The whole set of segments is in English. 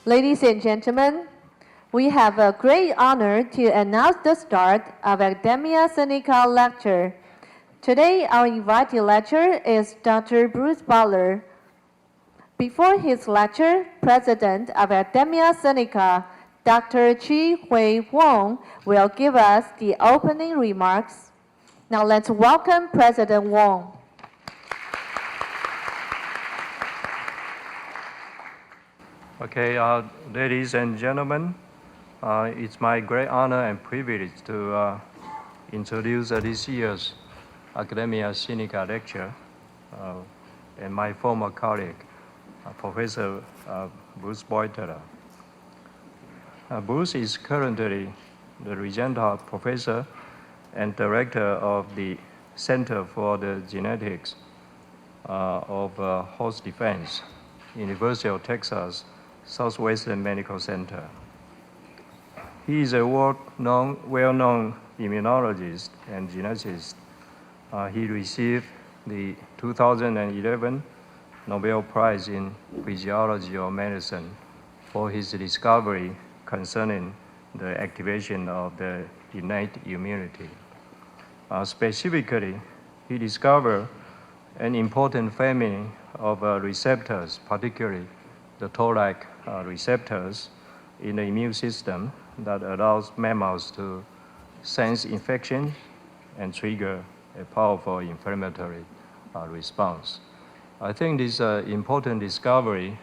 Ladies and gentlemen, we have a great honor to announce the start of Academia Sinica Lecture. Today, our invited lecturer is Dr. Bruce Beutler. Before his lecture, President of Academia Sinica, Dr. Chi-Hui Wong, will give us the opening remarks. Now let's welcome President Wong. Okay, ladies and gentlemen, it's my great honor and privilege to introduce this year's Academia Sinica Lecture and my former colleague, Professor Bruce Beutler. Bruce is currently the Regental Professor and Director of the Center for the Genetics of Host Defense, University of Texas Southwestern Medical Center. He is a well-known immunologist and geneticist. He received the 2011 Nobel Prize in Physiology or Medicine for his discovery concerning the activation of the innate immunity. Specifically, he discovered an important family of receptors, particularly the Toll-like receptors in the immune system that allows mammals to sense infection and trigger a powerful inflammatory response. I think this important discovery,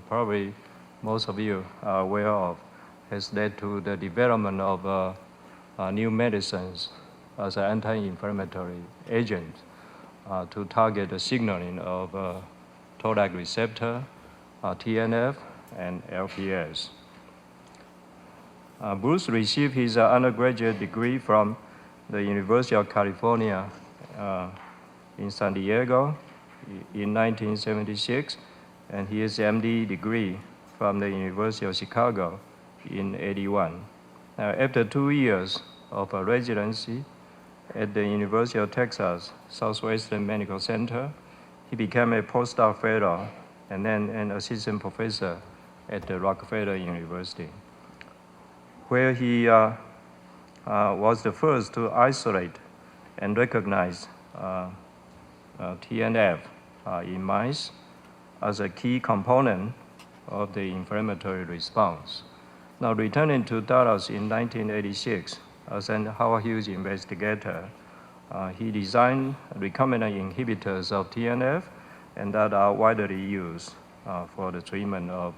probably most of you are aware of, has led to the development of new medicines as an anti-inflammatory agent to target the signaling of Toll-like receptor, TNF, and LPS. Bruce received his undergraduate degree from the University of California in San Diego in 1976, and his MD degree from the University of Chicago in 81. After 2 years of residency at the University of Texas Southwestern Medical Center, he became a postdoc fellow and then an assistant professor at the Rockefeller University, where he was the first to isolate and recognize TNF in mice as a key component of the inflammatory response. Now, returning to Dallas in 1986 as an Howard Hughes investigator, he designed recombinant inhibitors of TNF and that are widely used for the treatment of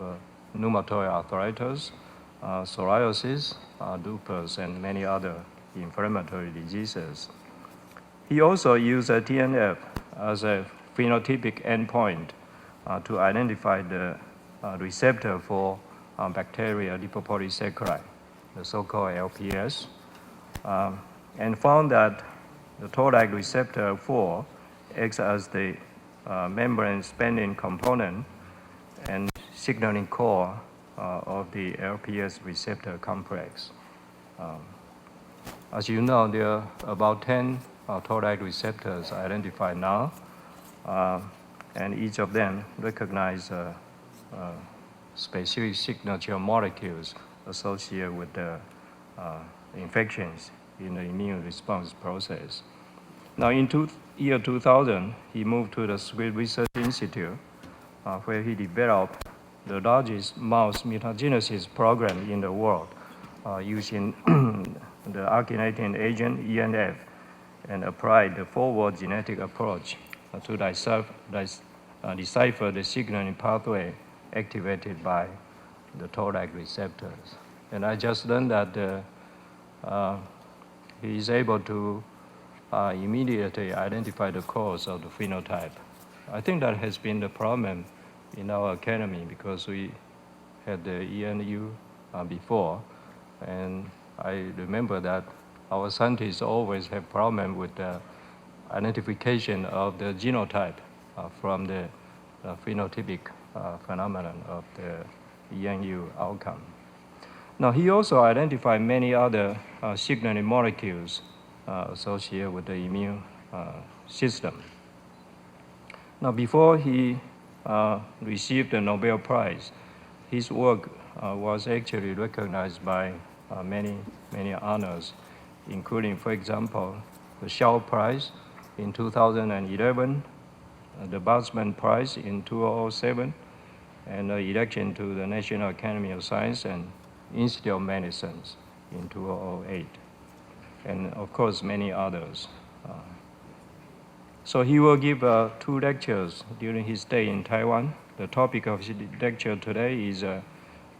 rheumatoid arthritis, psoriasis, lupus, and many other inflammatory diseases. He also used TNF as a phenotypic endpoint to identify the receptor for bacterial lipopolysaccharide, the so-called LPS, and found that the Toll-like receptor 4 acts as the membrane-spanning component and signaling core of the LPS receptor complex. As you know, there are about 10 Toll-like receptors identified now, and each of them recognize specific signature molecules associated with the infections in the immune response process. Now, in year 2000, he moved to the Swiss Research Institute, where he developed the largest mouse mutagenesis program in the world using the alkylating agent ENF and applied the forward genetic approach to decipher the signaling pathway activated by the Toll-like receptors. And I just learned that he is able to immediately identify the cause of the phenotype. I think that has been the problem in our academy because we had the ENU before, and I remember that our scientists always have problem with the identification of the genotype from the phenotypic phenomenon of the ENU outcome. Now, he also identified many other signaling molecules associated with the immune system. Now, before he received the Nobel Prize, his work was actually recognized by many honors, including, for example, the Shock Prize in 2011, the Boltzmann Prize in 2007, and the election to the National Academy of Science and Institute of Medicine in 2008, and of course many others. So he will give 2 lectures during his stay in Taiwan. The topic of his lecture today is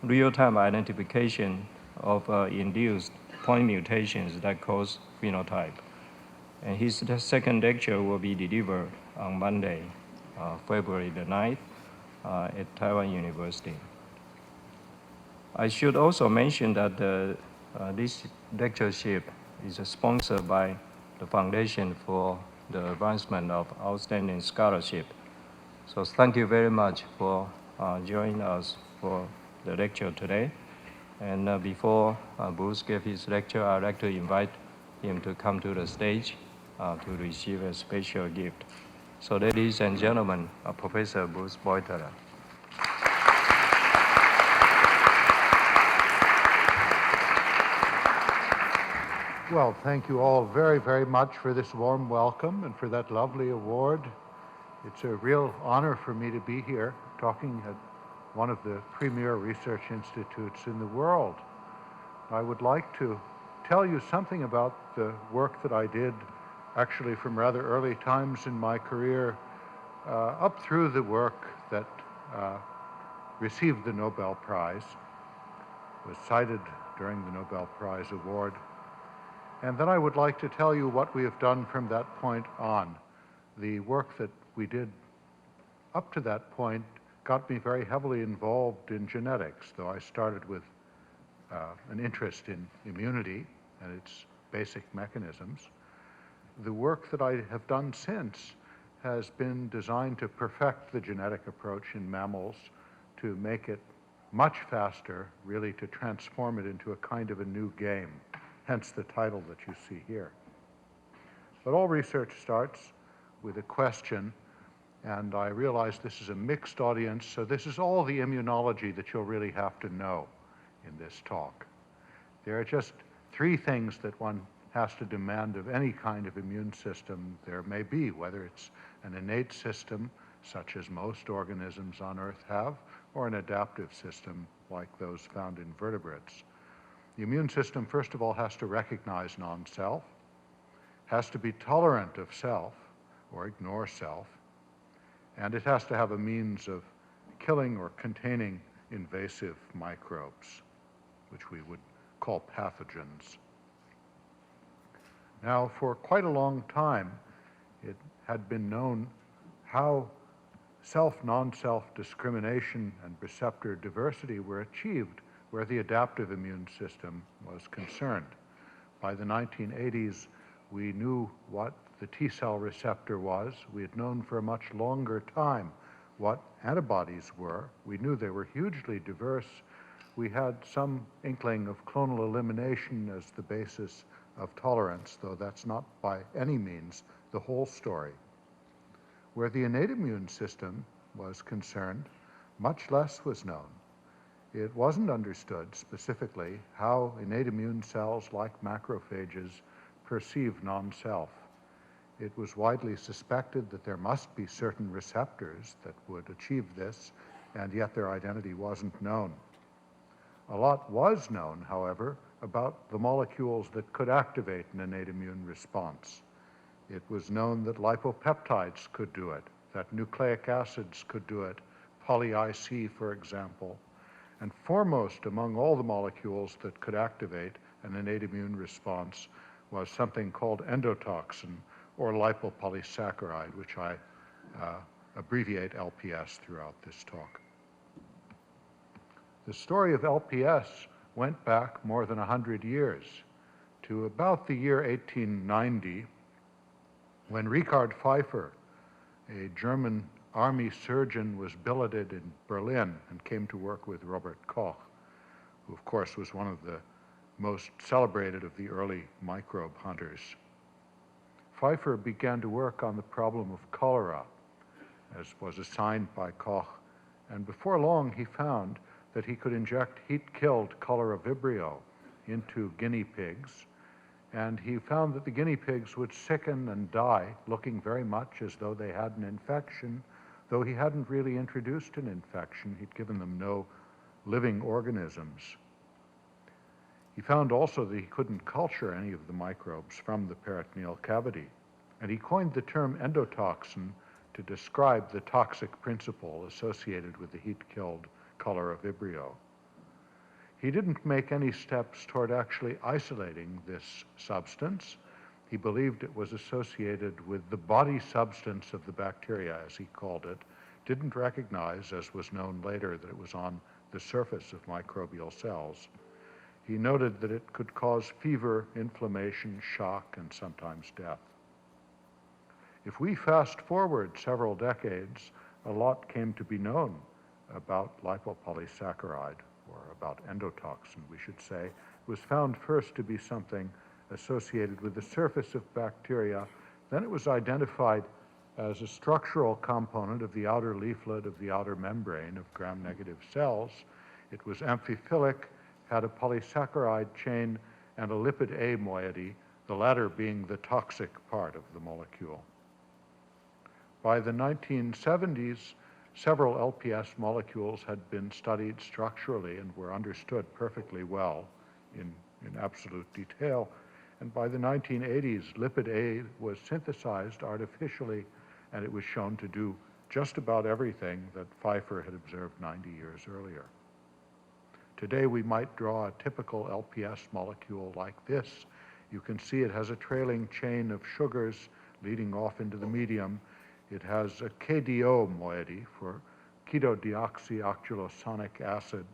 real-time identification of induced point mutations that cause phenotype. And his second lecture will be delivered on Monday, February the 9th, at Taiwan University. I should also mention that this lectureship is sponsored by the Foundation for the Advancement of Outstanding Scholarship. So thank you very much for joining us for the lecture today. And before Bruce gives his lecture, I'd like to invite him to come to the stage to receive a special gift. So ladies and gentlemen, Professor Bruce Beutler. Well, thank you all very, very much for this warm welcome and for that lovely award. It's a real honor for me to be here talking at one of the premier research institutes in the world. I would like to tell you something about the work that I did actually from rather early times in my career up through the work that received the Nobel Prize, was cited during the Nobel Prize award. And then I would like to tell you what we have done from that point on. The work that we did up to that point got me very heavily involved in genetics, though I started with an interest in immunity and its basic mechanisms. The work that I have done since has been designed to perfect the genetic approach in mammals, to make it much faster, really to transform it into a kind of a new game, hence the title that you see here. But all research starts with a question, and I realize this is a mixed audience, so this is all the immunology that you'll really have to know in this talk. There are just 3 things that one has to demand of any kind of immune system there may be, whether it's an innate system, such as most organisms on Earth have, or an adaptive system like those found in vertebrates. The immune system, first of all, has to recognize non-self, has to be tolerant of self, or ignore self, and it has to have a means of killing or containing invasive microbes, which we would call pathogens. Now, for quite a long time, it had been known how self-non-self discrimination and receptor diversity were achieved where the adaptive immune system was concerned. By the 1980s, we knew what the T-cell receptor was. We had known for a much longer time what antibodies were. We knew they were hugely diverse. We had some inkling of clonal elimination as the basis of tolerance, though that's not by any means the whole story. Where the innate immune system was concerned, much less was known. It wasn't understood specifically how innate immune cells like macrophages perceive non-self. It was widely suspected that there must be certain receptors that would achieve this, and yet their identity wasn't known. A lot was known, however, about the molecules that could activate an innate immune response. It was known that lipopeptides could do it, that nucleic acids could do it, poly-IC, for example. And foremost among all the molecules that could activate an innate immune response was something called endotoxin, or lipopolysaccharide, which I abbreviate LPS throughout this talk. The story of LPS went back more than 100 years to about the year 1890, when Richard Pfeiffer, a German army surgeon, was billeted in Berlin and came to work with Robert Koch, who of course was one of the most celebrated of the early microbe hunters. Pfeiffer began to work on the problem of cholera, as was assigned by Koch, and before long he found that he could inject heat-killed color of Vibrio into guinea pigs, and he found that the guinea pigs would sicken and die, looking very much as though they had an infection, though he hadn't really introduced an infection. He'd given them no living organisms. He found also that he couldn't culture any of the microbes from the peritoneal cavity, and he coined the term endotoxin to describe the toxic principle associated with the heat-killed color of Vibrio. He didn't make any steps toward actually isolating this substance. He believed it was associated with the body substance of the bacteria, as he called it, didn't recognize, as was known later, that it was on the surface of microbial cells. He noted that it could cause fever, inflammation, shock, and sometimes death. If we fast forward several decades, a lot came to be known about lipopolysaccharide, or about endotoxin, we should say. It was found first to be something associated with the surface of bacteria. Then it was identified as a structural component of the outer leaflet of the outer membrane of gram-negative cells. It was amphiphilic, had a polysaccharide chain and a lipid A moiety, the latter being the toxic part of the molecule. By the 1970s, several LPS molecules had been studied structurally and were understood perfectly well in absolute detail. And by the 1980s, lipid A was synthesized artificially, and it was shown to do just about everything that Pfeiffer had observed 90 years earlier. Today, we might draw a typical LPS molecule like this. You can see it has a trailing chain of sugars leading off into the medium. It has a KDO moiety for ketodeoxyoxulosonic acid,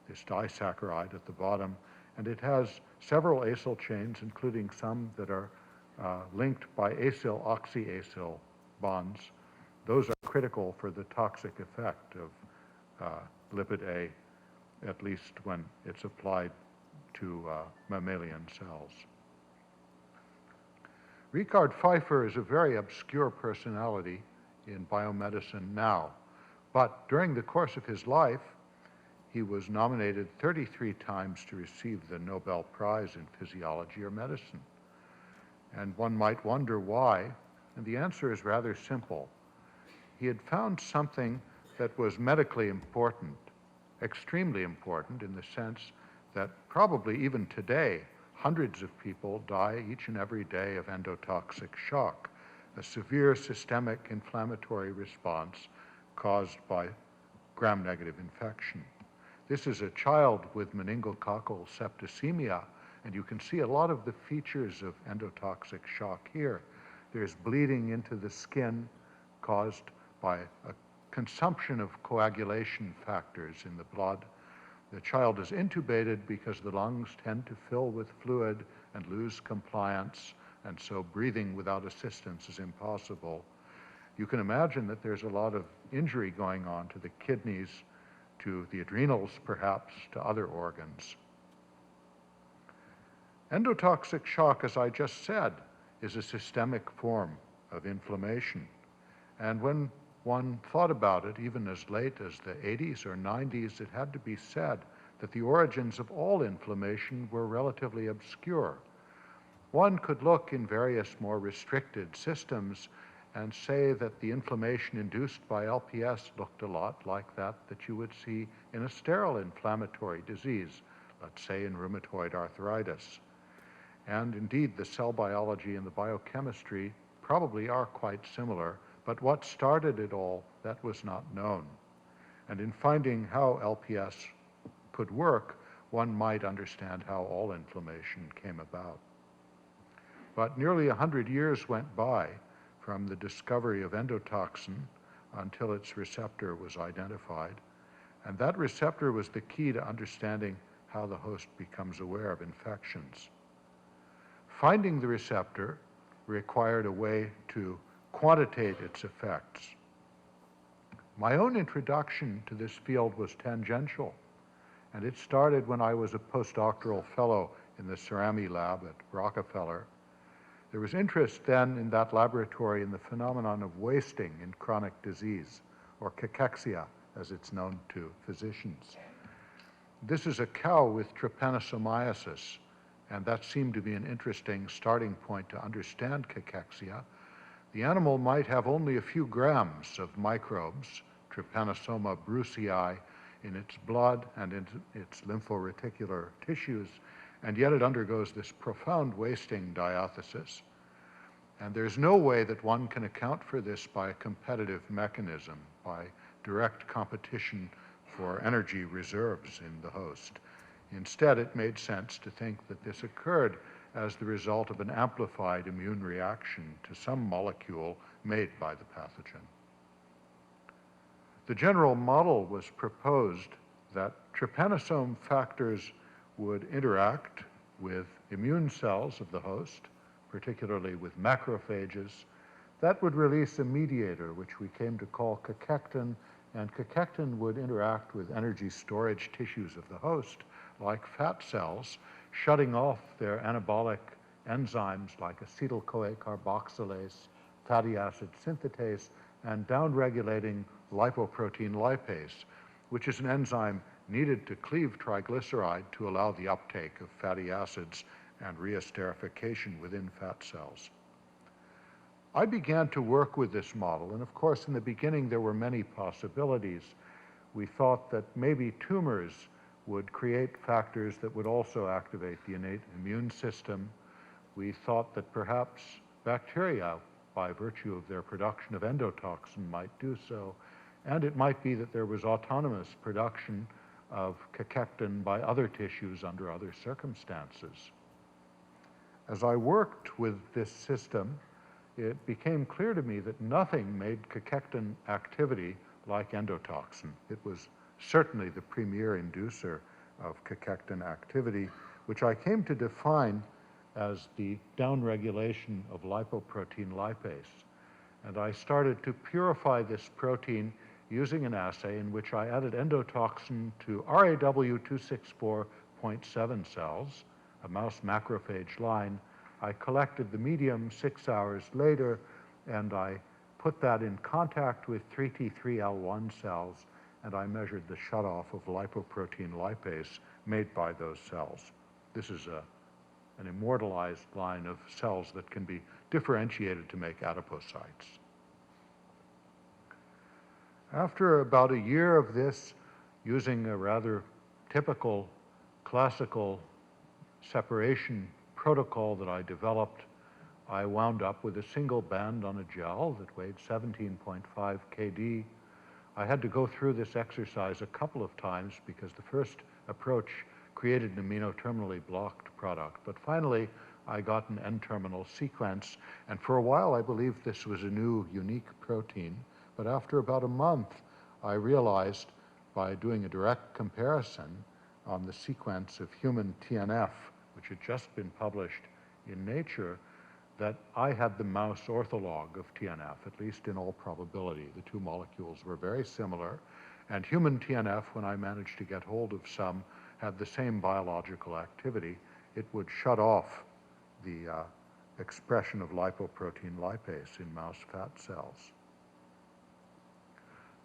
this disaccharide at the bottom, and it has several acyl chains, including some that are linked by acyl-oxyacyl bonds. Those are critical for the toxic effect of lipid A, at least when it's applied to mammalian cells. Richard Pfeiffer is a very obscure personality in biomedicine now, but during the course of his life, he was nominated 33 times to receive the Nobel Prize in Physiology or Medicine. And one might wonder why, and the answer is rather simple. He had found something that was medically important, extremely important in the sense that probably even today, hundreds of people die each and every day of endotoxic shock, a severe systemic inflammatory response caused by gram-negative infection. This is a child with meningococcal septicemia, and you can see a lot of the features of endotoxic shock here. There's bleeding into the skin caused by a consumption of coagulation factors in the blood. The child is intubated because the lungs tend to fill with fluid and lose compliance, and so breathing without assistance is impossible. You can imagine that there's a lot of injury going on to the kidneys, to the adrenals perhaps, to other organs. Endotoxic shock, as I just said, is a systemic form of inflammation. And when one thought about it, even as late as the 80s or 90s, it had to be said that the origins of all inflammation were relatively obscure. One could look in various more restricted systems and say that the inflammation induced by LPS looked a lot like that you would see in a sterile inflammatory disease, let's say in rheumatoid arthritis. And indeed, the cell biology and the biochemistry probably are quite similar, but what started it all, that was not known. And in finding how LPS could work, one might understand how all inflammation came about. But nearly 100 years went by from the discovery of endotoxin until its receptor was identified. And that receptor was the key to understanding how the host becomes aware of infections. Finding the receptor required a way to quantitate its effects. My own introduction to this field was tangential, and it started when I was a postdoctoral fellow in the Cerami lab at Rockefeller. There was interest then in that laboratory in the phenomenon of wasting in chronic disease, or cachexia, as it's known to physicians. This is a cow with trypanosomiasis, and that seemed to be an interesting starting point to understand cachexia. The animal might have only a few grams of microbes, Trypanosoma brucei, in its blood and in its lymphoreticular tissues, and yet it undergoes this profound wasting diathesis. And there's no way that one can account for this by a competitive mechanism, by direct competition for energy reserves in the host. Instead, it made sense to think that this occurred as the result of an amplified immune reaction to some molecule made by the pathogen. The general model was proposed that trypanosome factors would interact with immune cells of the host, particularly with macrophages, that would release a mediator, which we came to call cachectin, and cachectin would interact with energy storage tissues of the host, like fat cells, shutting off their anabolic enzymes like acetyl-CoA carboxylase, fatty acid synthetase, and downregulating lipoprotein lipase, which is an enzyme needed to cleave triglyceride to allow the uptake of fatty acids and reesterification within fat cells. I began to work with this model, and of course in the beginning there were many possibilities. We thought that maybe tumors would create factors that would also activate the innate immune system. We thought that perhaps bacteria, by virtue of their production of endotoxin, might do so, and it might be that there was autonomous production of cachectin by other tissues under other circumstances. As I worked with this system, it became clear to me that nothing made cachectin activity like endotoxin. It was certainly the premier inducer of cachectin activity, which I came to define as the downregulation of lipoprotein lipase. And I started to purify this protein using an assay in which I added endotoxin to RAW264.7 cells, a mouse macrophage line. I collected the medium 6 hours later, and I put that in contact with 3T3L1 cells, and I measured the shutoff of lipoprotein lipase made by those cells. This is an immortalized line of cells that can be differentiated to make adipocytes. After about a year of this, using a rather typical classical separation protocol that I developed, I wound up with a single band on a gel that weighed 17.5 kD. I had to go through this exercise a couple of times because the first approach created an amino-terminally blocked product. But finally, I got an N-terminal sequence, and for a while I believed this was a new, unique protein. But after about a month, I realized by doing a direct comparison on the sequence of human TNF, which had just been published in Nature, that I had the mouse ortholog of TNF, at least in all probability. The two molecules were very similar, and human TNF, when I managed to get hold of some, had the same biological activity. It would shut off the expression of lipoprotein lipase in mouse fat cells.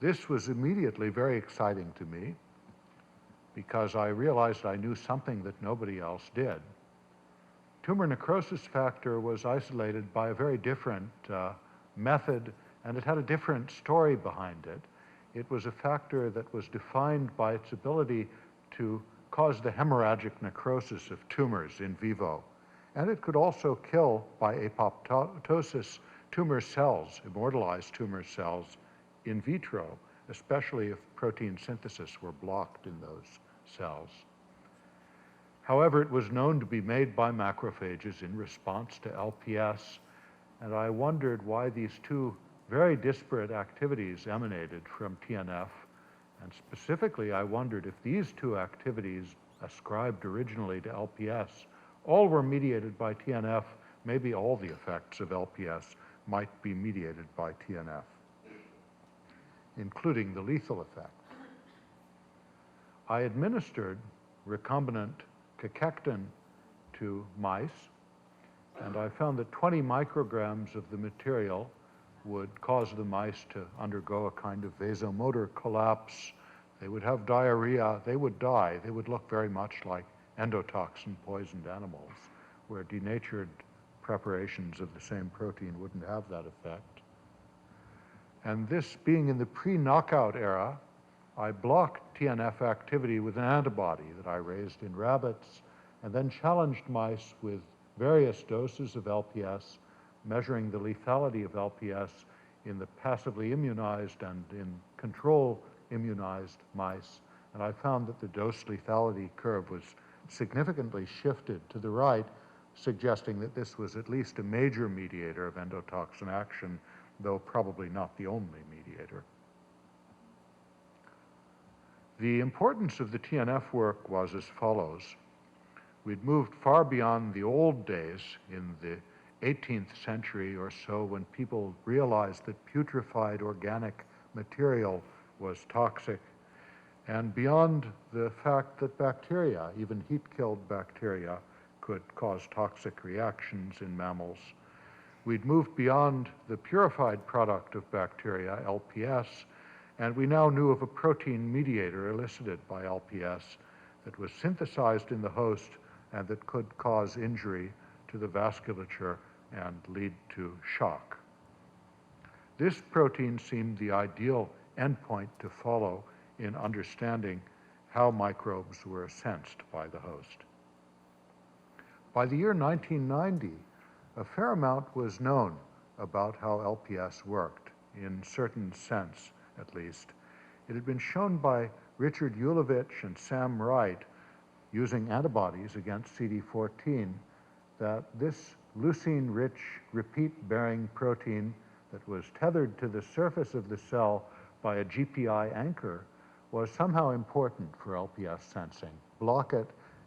This was immediately very exciting to me because I realized I knew something that nobody else did. Tumor necrosis factor was isolated by a very different method, and it had a different story behind it. It was a factor that was defined by its ability to cause the hemorrhagic necrosis of tumors in vivo. And it could also kill by apoptosis tumor cells, immortalized tumor cells, in vitro, especially if protein synthesis were blocked in those cells. However, it was known to be made by macrophages in response to LPS, and I wondered why these two very disparate activities emanated from TNF, and specifically I wondered if these two activities ascribed originally to LPS all were mediated by TNF, maybe all the effects of LPS might be mediated by TNF, including the lethal effect. I administered recombinant cachectin to mice, and I found that 20 micrograms of the material would cause the mice to undergo a kind of vasomotor collapse. They would have diarrhea, they would die. They would look very much like endotoxin poisoned animals, where denatured preparations of the same protein wouldn't have that effect. And this being in the pre-knockout era, I blocked TNF activity with an antibody that I raised in rabbits, and then challenged mice with various doses of LPS, measuring the lethality of LPS in the passively immunized and in control immunized mice. And I found that the dose lethality curve was significantly shifted to the right, suggesting that this was at least a major mediator of endotoxin action, though probably not the only mediator. The importance of the TNF work was as follows. We'd moved far beyond the old days in the 18th century or so, when people realized that putrefied organic material was toxic, and beyond the fact that bacteria, even heat-killed bacteria, could cause toxic reactions in mammals. We'd moved beyond the purified product of bacteria, LPS, and we now knew of a protein mediator elicited by LPS that was synthesized in the host and that could cause injury to the vasculature and lead to shock. This protein seemed the ideal endpoint to follow in understanding how microbes were sensed by the host. By the year 1990, a fair amount was known about how LPS worked, in certain sense at least. It had been shown by Richard Ulevich and Sam Wright, using antibodies against CD14, that this leucine-rich repeat-bearing protein that was tethered to the surface of the cell by a GPI anchor was somehow important for LPS sensing. Block it,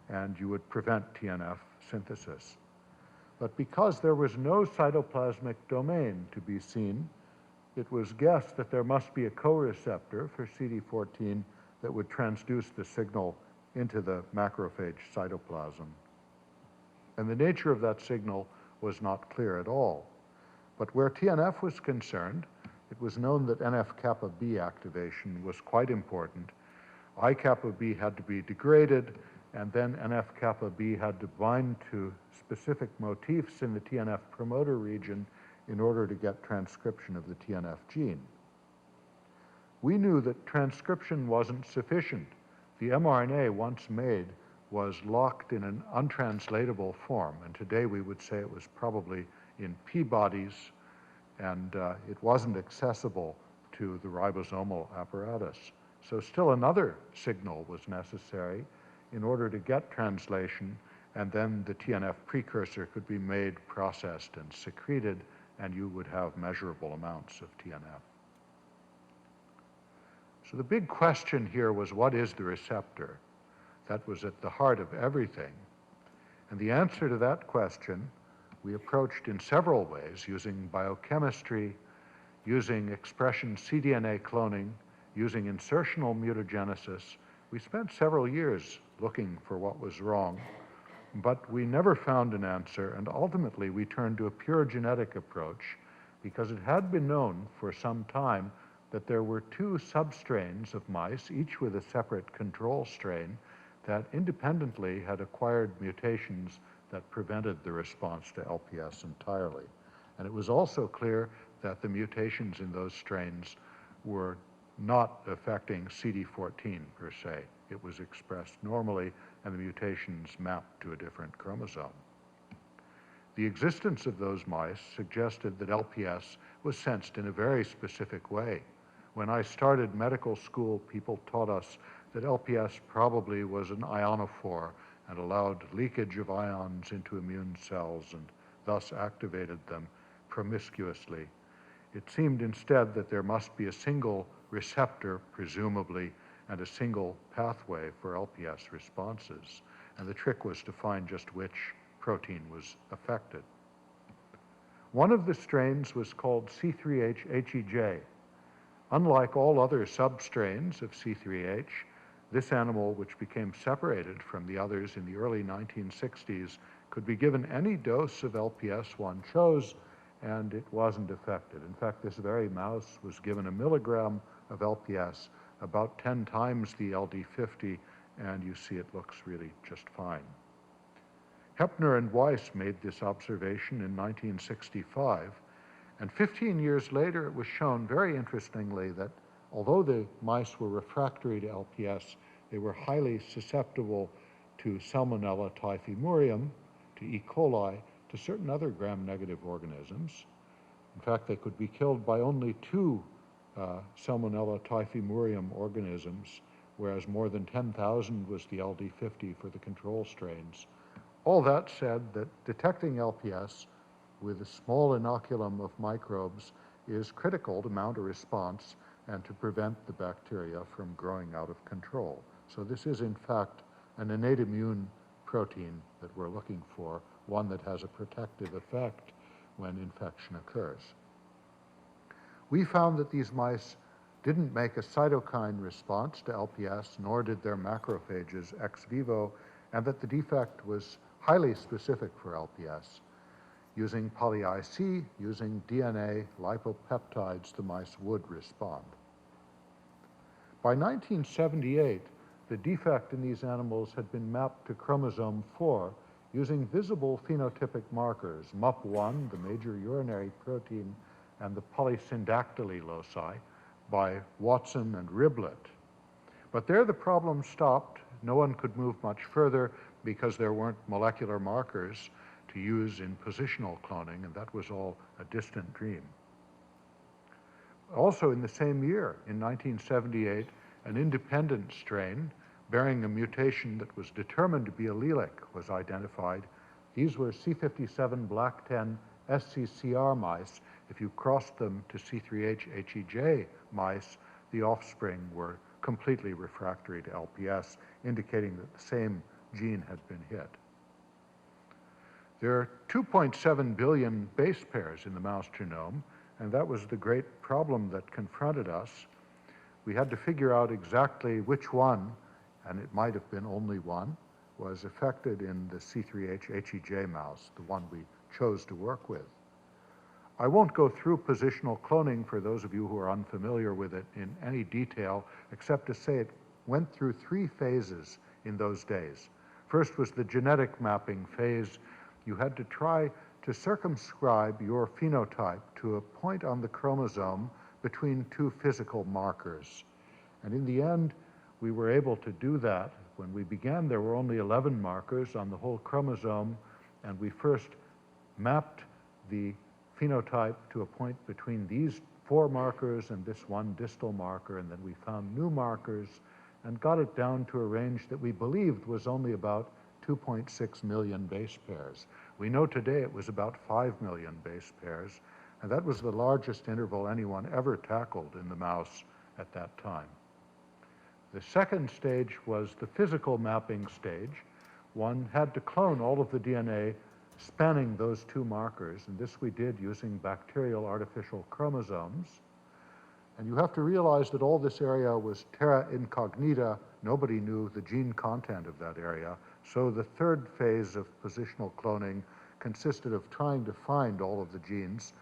and you would prevent TNF synthesis. But because there was no cytoplasmic domain to be seen, it was guessed that there must be a co-receptor for CD14 that would transduce the signal into the macrophage cytoplasm. And the nature of that signal was not clear at all. But where TNF was concerned, it was known that NF-kappa B activation was quite important. I-kappa B had to be degraded, and then NF-kappa B had to bind to specific motifs in the TNF promoter region in order to get transcription of the TNF gene. We knew that transcription wasn't sufficient. The mRNA, once made, was locked in an untranslatable form, and today we would say it was probably in P bodies, and it wasn't accessible to the ribosomal apparatus. So still another signal was necessary in order to get translation, and then the TNF precursor could be made, processed, and secreted, and you would have measurable amounts of TNF. So the big question here was, what is the receptor? That was at the heart of everything. And the answer to that question we approached in several ways, using biochemistry, using expression cDNA cloning, using insertional mutagenesis. We spent several years looking for what was wrong, but we never found an answer, and ultimately we turned to a pure genetic approach because it had been known for some time that there were two substrains of mice, each with a separate control strain, that independently had acquired mutations that prevented the response to LPS entirely. And it was also clear that the mutations in those strains were not affecting CD14 per se. It was expressed normally, and the mutations mapped to a different chromosome. The existence of those mice suggested that LPS was sensed in a very specific way. When I started medical school, people taught us that LPS probably was an ionophore and allowed leakage of ions into immune cells and thus activated them promiscuously. It seemed instead that there must be a single receptor, presumably, and a single pathway for LPS responses. And the trick was to find just which protein was affected. One of the strains was called C3H-HEJ. Unlike all other substrains of C3H, this animal, which became separated from the others in the early 1960s, could be given any dose of LPS one chose, and it wasn't affected. In fact, this very mouse was given 1 milligram of LPS about 10 times the LD50, and you see it looks really just fine. Heppner and Weiss made this observation in 1965, and 15 years later it was shown very interestingly that although the mice were refractory to LPS, they were highly susceptible to Salmonella typhimurium, to E. coli, to certain other gram-negative organisms. In fact, they could be killed by only 2 Salmonella typhimurium organisms, whereas more than 10,000 was the LD50 for the control strains. All that said, that detecting LPS with a small inoculum of microbes is critical to mount a response and to prevent the bacteria from growing out of control. So this is, in fact, an innate immune protein that we're looking for, one that has a protective effect when infection occurs. We found that these mice didn't make a cytokine response to LPS, nor did their macrophages ex vivo, and that the defect was highly specific for LPS. Using poly-IC, using DNA lipopeptides, the mice would respond. By 1978, the defect in these animals had been mapped to chromosome 4 using visible phenotypic markers, MUP1, the major urinary protein, and the polysyndactyly loci by Watson and Riblet. But there the problem stopped. No one could move much further because there weren't molecular markers to use in positional cloning, and that was all a distant dream. Also in the same year, in 1978, an independent strain bearing a mutation that was determined to be allelic was identified. These were C57 black 10 SCCR mice. If you crossed them to C3H-HEJ mice, the offspring were completely refractory to LPS, indicating that the same gene had been hit. There are 2.7 billion base pairs in the mouse genome, and that was the great problem that confronted us. We had to figure out exactly which one, and it might have been only one, was affected in the C3H-HEJ mouse, the one we chose to work with. I won't go through positional cloning for those of you who are unfamiliar with it in any detail, except to say it went through 3 phases in those days. First was the genetic mapping phase. You had to try to circumscribe your phenotype to a point on the chromosome between 2 physical markers. And in the end, we were able to do that. When we began, there were only 11 markers on the whole chromosome, and we first mapped the phenotype to a point between these 4 markers and this one distal marker, and then we found new markers and got it down to a range that we believed was only about 2.6 million base pairs. We know today it was about 5 million base pairs, and that was the largest interval anyone ever tackled in the mouse at that time. The second stage was the physical mapping stage. One had to clone all of the DNA spanning those 2 markers, and this we did using bacterial artificial chromosomes. And you have to realize that all this area was terra incognita. Nobody knew the gene content of that area. So the third phase of positional cloning consisted of trying to find all of the genes,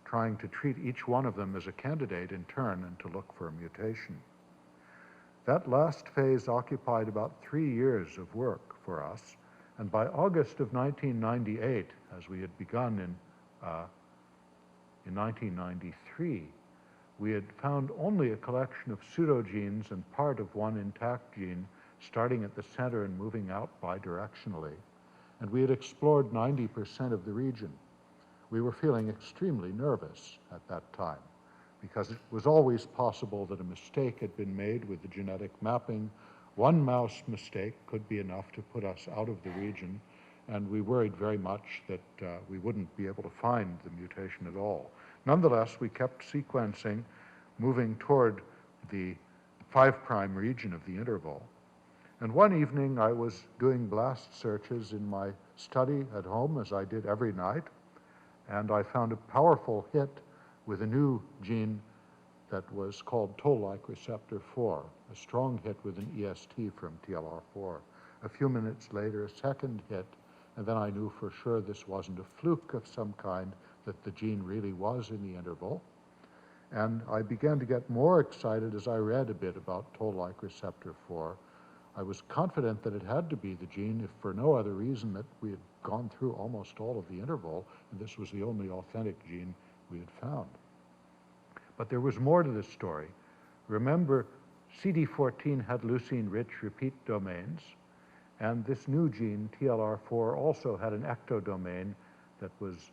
trying to treat each one of them as a candidate in turn and to look for a mutation. That last phase occupied about 3 years of work for us. And by August of 1998, as we had begun in 1993, we had found only a collection of pseudogenes and part of one intact gene, starting at the center and moving out bidirectionally. And we had explored 90% of the region. We were feeling extremely nervous at that time, because it was always possible that a mistake had been made with the genetic mapping. One mouse mistake could be enough to put us out of the region, and we worried very much that we wouldn't be able to find the mutation at all. Nonetheless, we kept sequencing, moving toward the 5' region of the interval. And one evening, I was doing blast searches in my study at home, as I did every night, and I found a powerful hit with a new gene that was called toll-like receptor 4, a strong hit with an EST from TLR4. A few minutes later, a second hit, and then I knew for sure this wasn't a fluke of some kind, that the gene really was in the interval. And I began to get more excited as I read a bit about toll-like receptor 4. I was confident that it had to be the gene, if for no other reason that we had gone through almost all of the interval, and this was the only authentic gene we had found. But there was more to this story. Remember, CD14 had leucine-rich repeat domains, and this new gene, TLR4, also had an ectodomain that was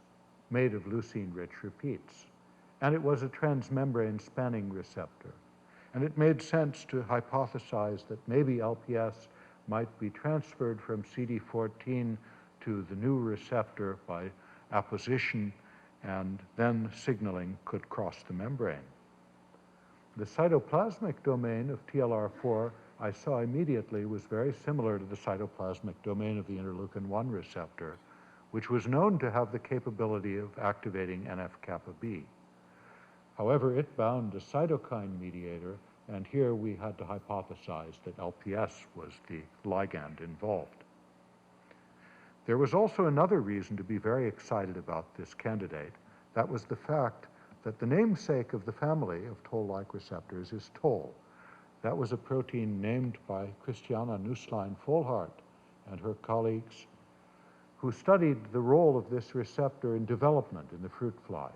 made of leucine-rich repeats. And it was a transmembrane spanning receptor. And it made sense to hypothesize that maybe LPS might be transferred from CD14 to the new receptor by apposition, and then signaling could cross the membrane. The cytoplasmic domain of TLR4 I saw immediately was very similar to the cytoplasmic domain of the interleukin-1 receptor, which was known to have the capability of activating NF-kappa B. However, it bound a cytokine mediator, and here we had to hypothesize that LPS was the ligand involved. There was also another reason to be very excited about this candidate. That was the fact that the namesake of the family of toll-like receptors is toll. That was a protein named by Christiana Nusslein-Volhart and her colleagues, who studied the role of this receptor in development in the fruit fly.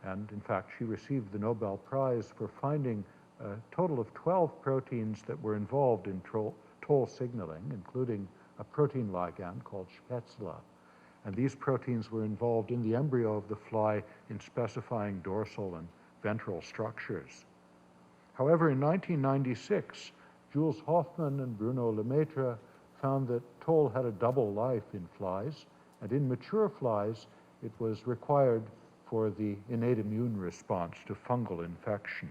And in fact, she received the Nobel Prize for finding a total of 12 proteins that were involved in toll signaling, including a protein ligand called Spätzle. And these proteins were involved in the embryo of the fly in specifying dorsal and ventral structures. However, in 1996, Jules Hoffman and Bruno Lemaitre found that toll had a double life in flies, and in mature flies, it was required for the innate immune response to fungal infection.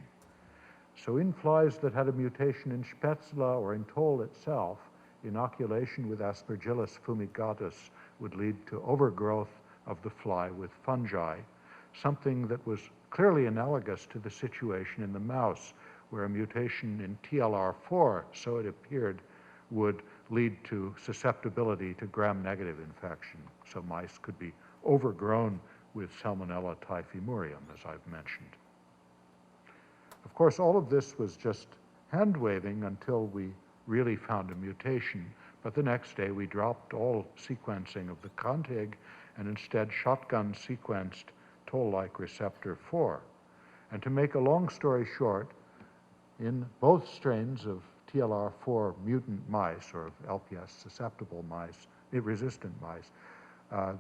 So in flies that had a mutation in Spätzle or in toll itself, inoculation with Aspergillus fumigatus would lead to overgrowth of the fly with fungi, something that was clearly analogous to the situation in the mouse, where a mutation in TLR4, so it appeared, would lead to susceptibility to gram-negative infection. So mice could be overgrown with Salmonella typhimurium, as I've mentioned. Of course, all of this was just hand-waving until we really found a mutation, but the next day we dropped all sequencing of the contig and instead shotgun sequenced toll-like receptor 4. And to make a long story short, in both strains of TLR4 mutant mice, or LPS susceptible mice, resistant mice,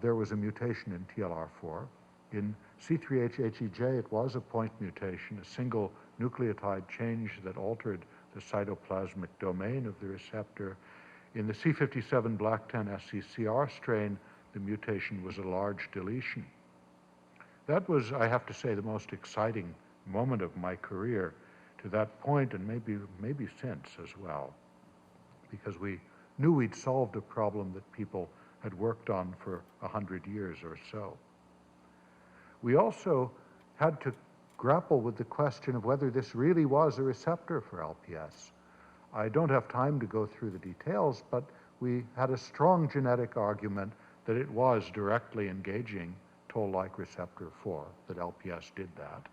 there was a mutation in TLR4. In C3HHEJ, it was a point mutation, a single nucleotide change that altered the cytoplasmic domain of the receptor. In the C57 Black10 SCCR strain, the mutation was a large deletion. That was, I have to say, the most exciting moment of my career to that point, and maybe since as well, because we knew we'd solved a problem that people had worked on for 100 years or so. We also had to grapple with the question of whether this really was a receptor for LPS. I don't have time to go through the details, but we had a strong genetic argument that it was directly engaging toll-like receptor 4, that LPS did that.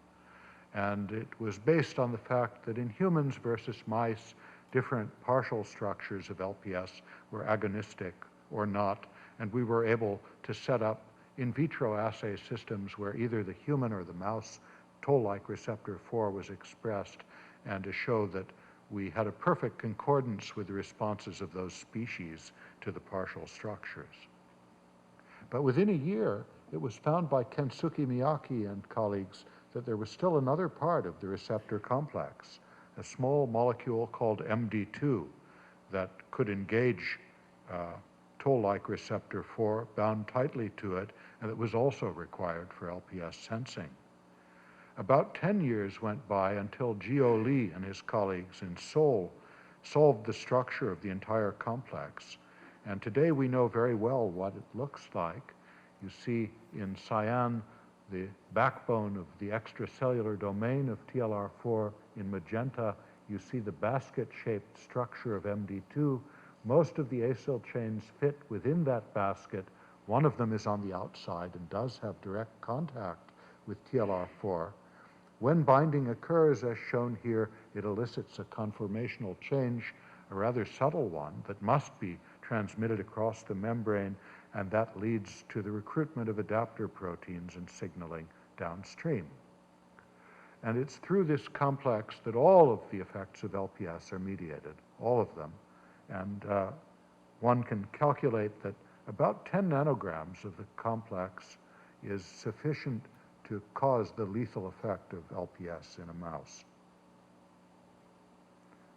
And it was based on the fact that in humans versus mice, different partial structures of LPS were agonistic or not, and we were able to set up in vitro assay systems where either the human or the mouse toll-like receptor 4 was expressed, and to show that we had a perfect concordance with the responses of those species to the partial structures. But within a year, it was found by Kensuke Miyake and colleagues that there was still another part of the receptor complex, a small molecule called MD2 that could engage toll-like receptor 4, bound tightly to it, and that was also required for LPS sensing. About 10 years went by until Gio Lee and his colleagues in Seoul solved the structure of the entire complex. And today we know very well what it looks like. You see in cyan the backbone of the extracellular domain of TLR4. In magenta, you see the basket-shaped structure of MD2. Most of the acyl chains fit within that basket. One of them is on the outside and does have direct contact with TLR4. When binding occurs, as shown here, it elicits a conformational change, a rather subtle one, that must be transmitted across the membrane, and that leads to the recruitment of adapter proteins and signaling downstream. And it's through this complex that all of the effects of LPS are mediated, all of them. And one can calculate that about 10 nanograms of the complex is sufficient to cause the lethal effect of LPS in a mouse.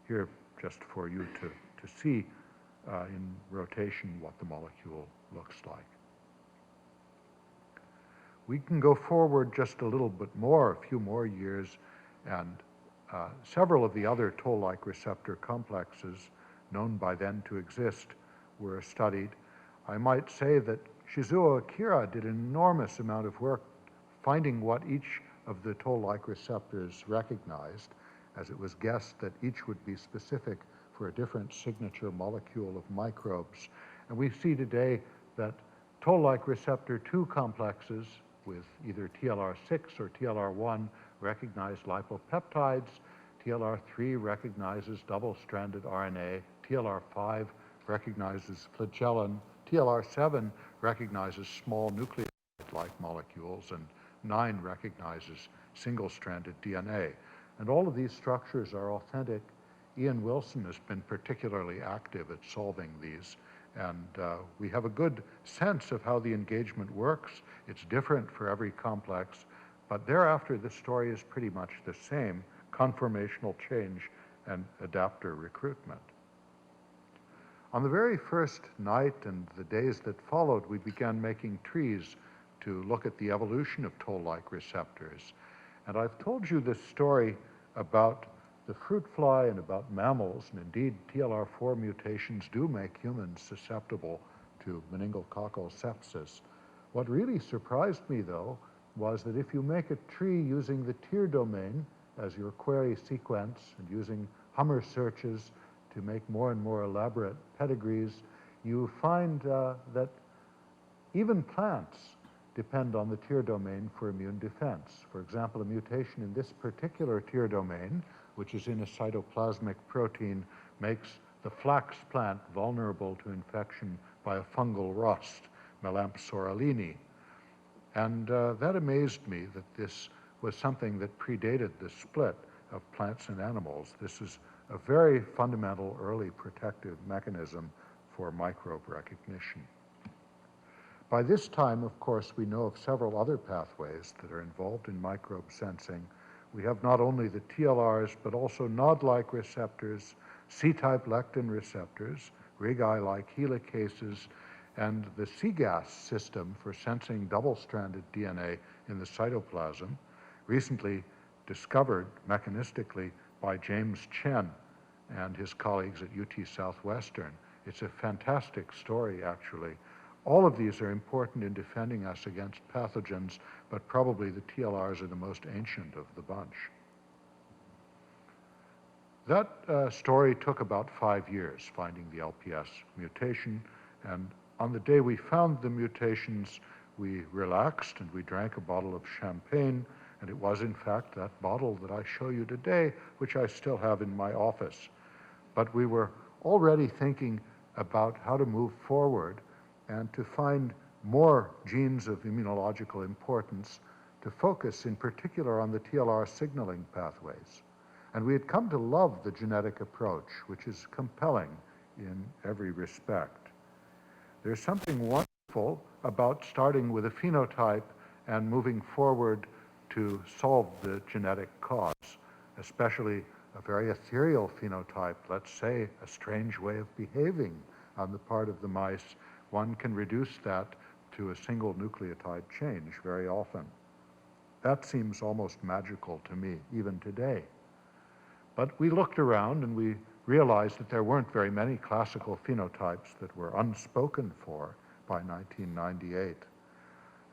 Here, just for you to see in rotation what the molecule looks like. We can go forward just a little bit more, a few more years, and several of the other toll-like receptor complexes known by then to exist were studied. I might say that Shizuo Akira did an enormous amount of work finding what each of the toll-like receptors recognized, as it was guessed that each would be specific for a different signature molecule of microbes. And we see today that toll-like receptor 2 complexes with either TLR6 or TLR1 recognize lipopeptides, TLR3 recognizes double-stranded RNA, TLR5 recognizes flagellin, TLR7 recognizes small nucleotide-like molecules, and 9 recognizes single-stranded DNA. And all of these structures are authentic. Ian Wilson has been particularly active at solving these, and we have a good sense of how the engagement works. It's different for every complex, but thereafter the story is pretty much the same: conformational change and adapter recruitment. On the very first night and the days that followed, we began making trees to look at the evolution of toll-like receptors. And I've told you this story about the fruit fly and about mammals, and indeed TLR4 mutations do make humans susceptible to meningococcal sepsis. What really surprised me, though, was that if you make a tree using the tear domain as your query sequence and using Hummer searches to make more and more elaborate pedigrees, you find that even plants depend on the tear domain for immune defense. For example, a mutation in this particular tear domain, which is in a cytoplasmic protein, makes the flax plant vulnerable to infection by a fungal rust, Melampsoralini. And that amazed me that this was something that predated the split of plants and animals. This is a very fundamental early protective mechanism for microbe recognition. By this time, of course, we know of several other pathways that are involved in microbe sensing. We have not only the TLRs, but also NOD-like receptors, C-type lectin receptors, RIG-I-like helicases, and the CGAS system for sensing double-stranded DNA in the cytoplasm, recently discovered mechanistically by James Chen and his colleagues at UT Southwestern. It's a fantastic story, actually. All of these are important in defending us against pathogens, but probably the TLRs are the most ancient of the bunch. That story took about 5 years, finding the LPS mutation, and on the day we found the mutations, we relaxed and we drank a bottle of champagne, and it was in fact that bottle that I show you today, which I still have in my office. But we were already thinking about how to move forward and to find more genes of immunological importance to focus in particular on the TLR signaling pathways. And we had come to love the genetic approach, which is compelling in every respect. There's something wonderful about starting with a phenotype and moving forward to solve the genetic cause, especially a very ethereal phenotype, let's say a strange way of behaving on the part of the mice. One can reduce that to a single nucleotide change very often. That seems almost magical to me, even today. But we looked around and we realized that there weren't very many classical phenotypes that were unspoken for by 1998.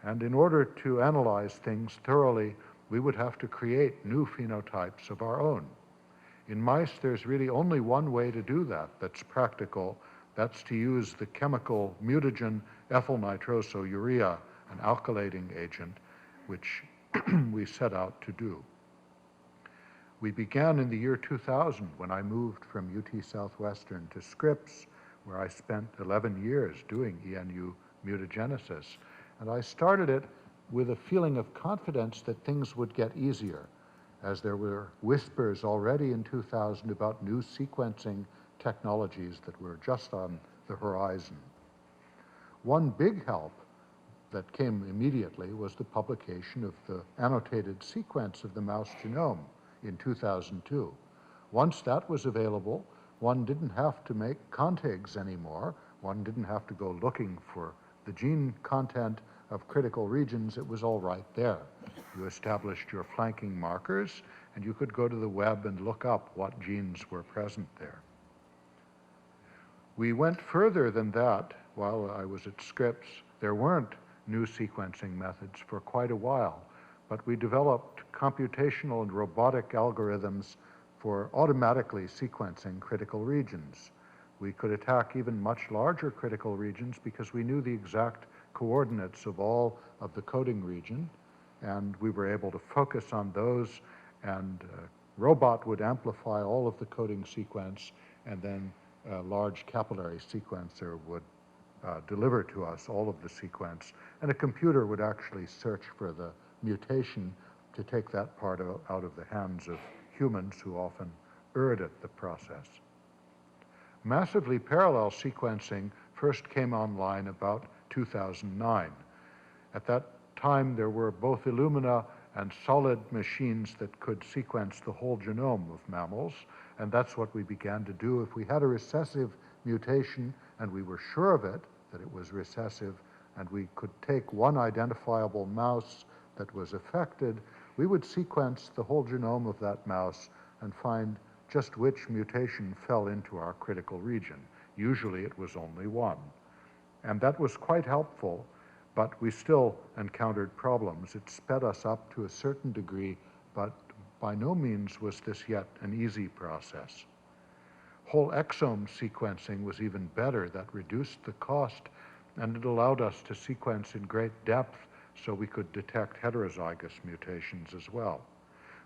And in order to analyze things thoroughly, we would have to create new phenotypes of our own. In mice, there's really only one way to do that that's practical. That's to use the chemical mutagen ethyl nitrosourea, an alkylating agent, which we set out to do. We began in the year 2000 when I moved from UT Southwestern to Scripps, where I spent 11 years doing ENU mutagenesis. And I started it with a feeling of confidence that things would get easier, as there were whispers already in 2000 about new sequencing technologies that were just on the horizon. One big help that came immediately was the publication of the annotated sequence of the mouse genome in 2002. Once that was available, one didn't have to make contigs anymore. One didn't have to go looking for the gene content of critical regions. It was all right there. You established your flanking markers, and you could go to the web and look up what genes were present there. We went further than that. While I was at Scripps, there weren't new sequencing methods for quite a while, but we developed computational and robotic algorithms for automatically sequencing critical regions. We could attack even much larger critical regions because we knew the exact coordinates of all of the coding region, and we were able to focus on those, and a robot would amplify all of the coding sequence, and then a large capillary sequencer would deliver to us all of the sequence, and a computer would actually search for the mutation to take that part out of the hands of humans who often erred at the process. Massively parallel sequencing first came online about 2009. At that time, there were both Illumina and solid machines that could sequence the whole genome of mammals, and that's what we began to do. If we had a recessive mutation and we were sure of it, that it was recessive, and we could take one identifiable mouse that was affected, we would sequence the whole genome of that mouse and find just which mutation fell into our critical region. Usually it was only one. And that was quite helpful, but we still encountered problems. It sped us up to a certain degree, but by no means was this yet an easy process. Whole exome sequencing was even better. That reduced the cost, and it allowed us to sequence in great depth so we could detect heterozygous mutations as well.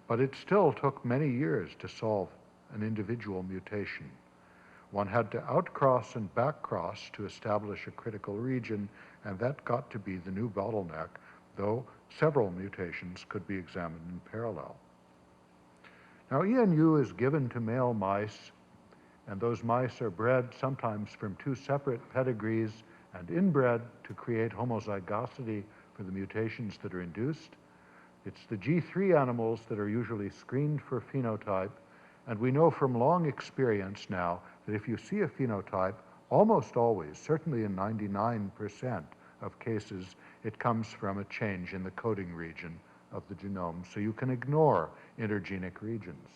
But it still took many years to solve an individual mutation. One had to outcross and backcross to establish a critical region, and that got to be the new bottleneck, though several mutations could be examined in parallel. Now, ENU is given to male mice, and those mice are bred sometimes from two separate pedigrees and inbred to create homozygosity for the mutations that are induced. It's the G3 animals that are usually screened for phenotype, and we know from long experience now that if you see a phenotype, almost always, certainly in 99% of cases, it comes from a change in the coding region of the genome, so you can ignore intergenic regions.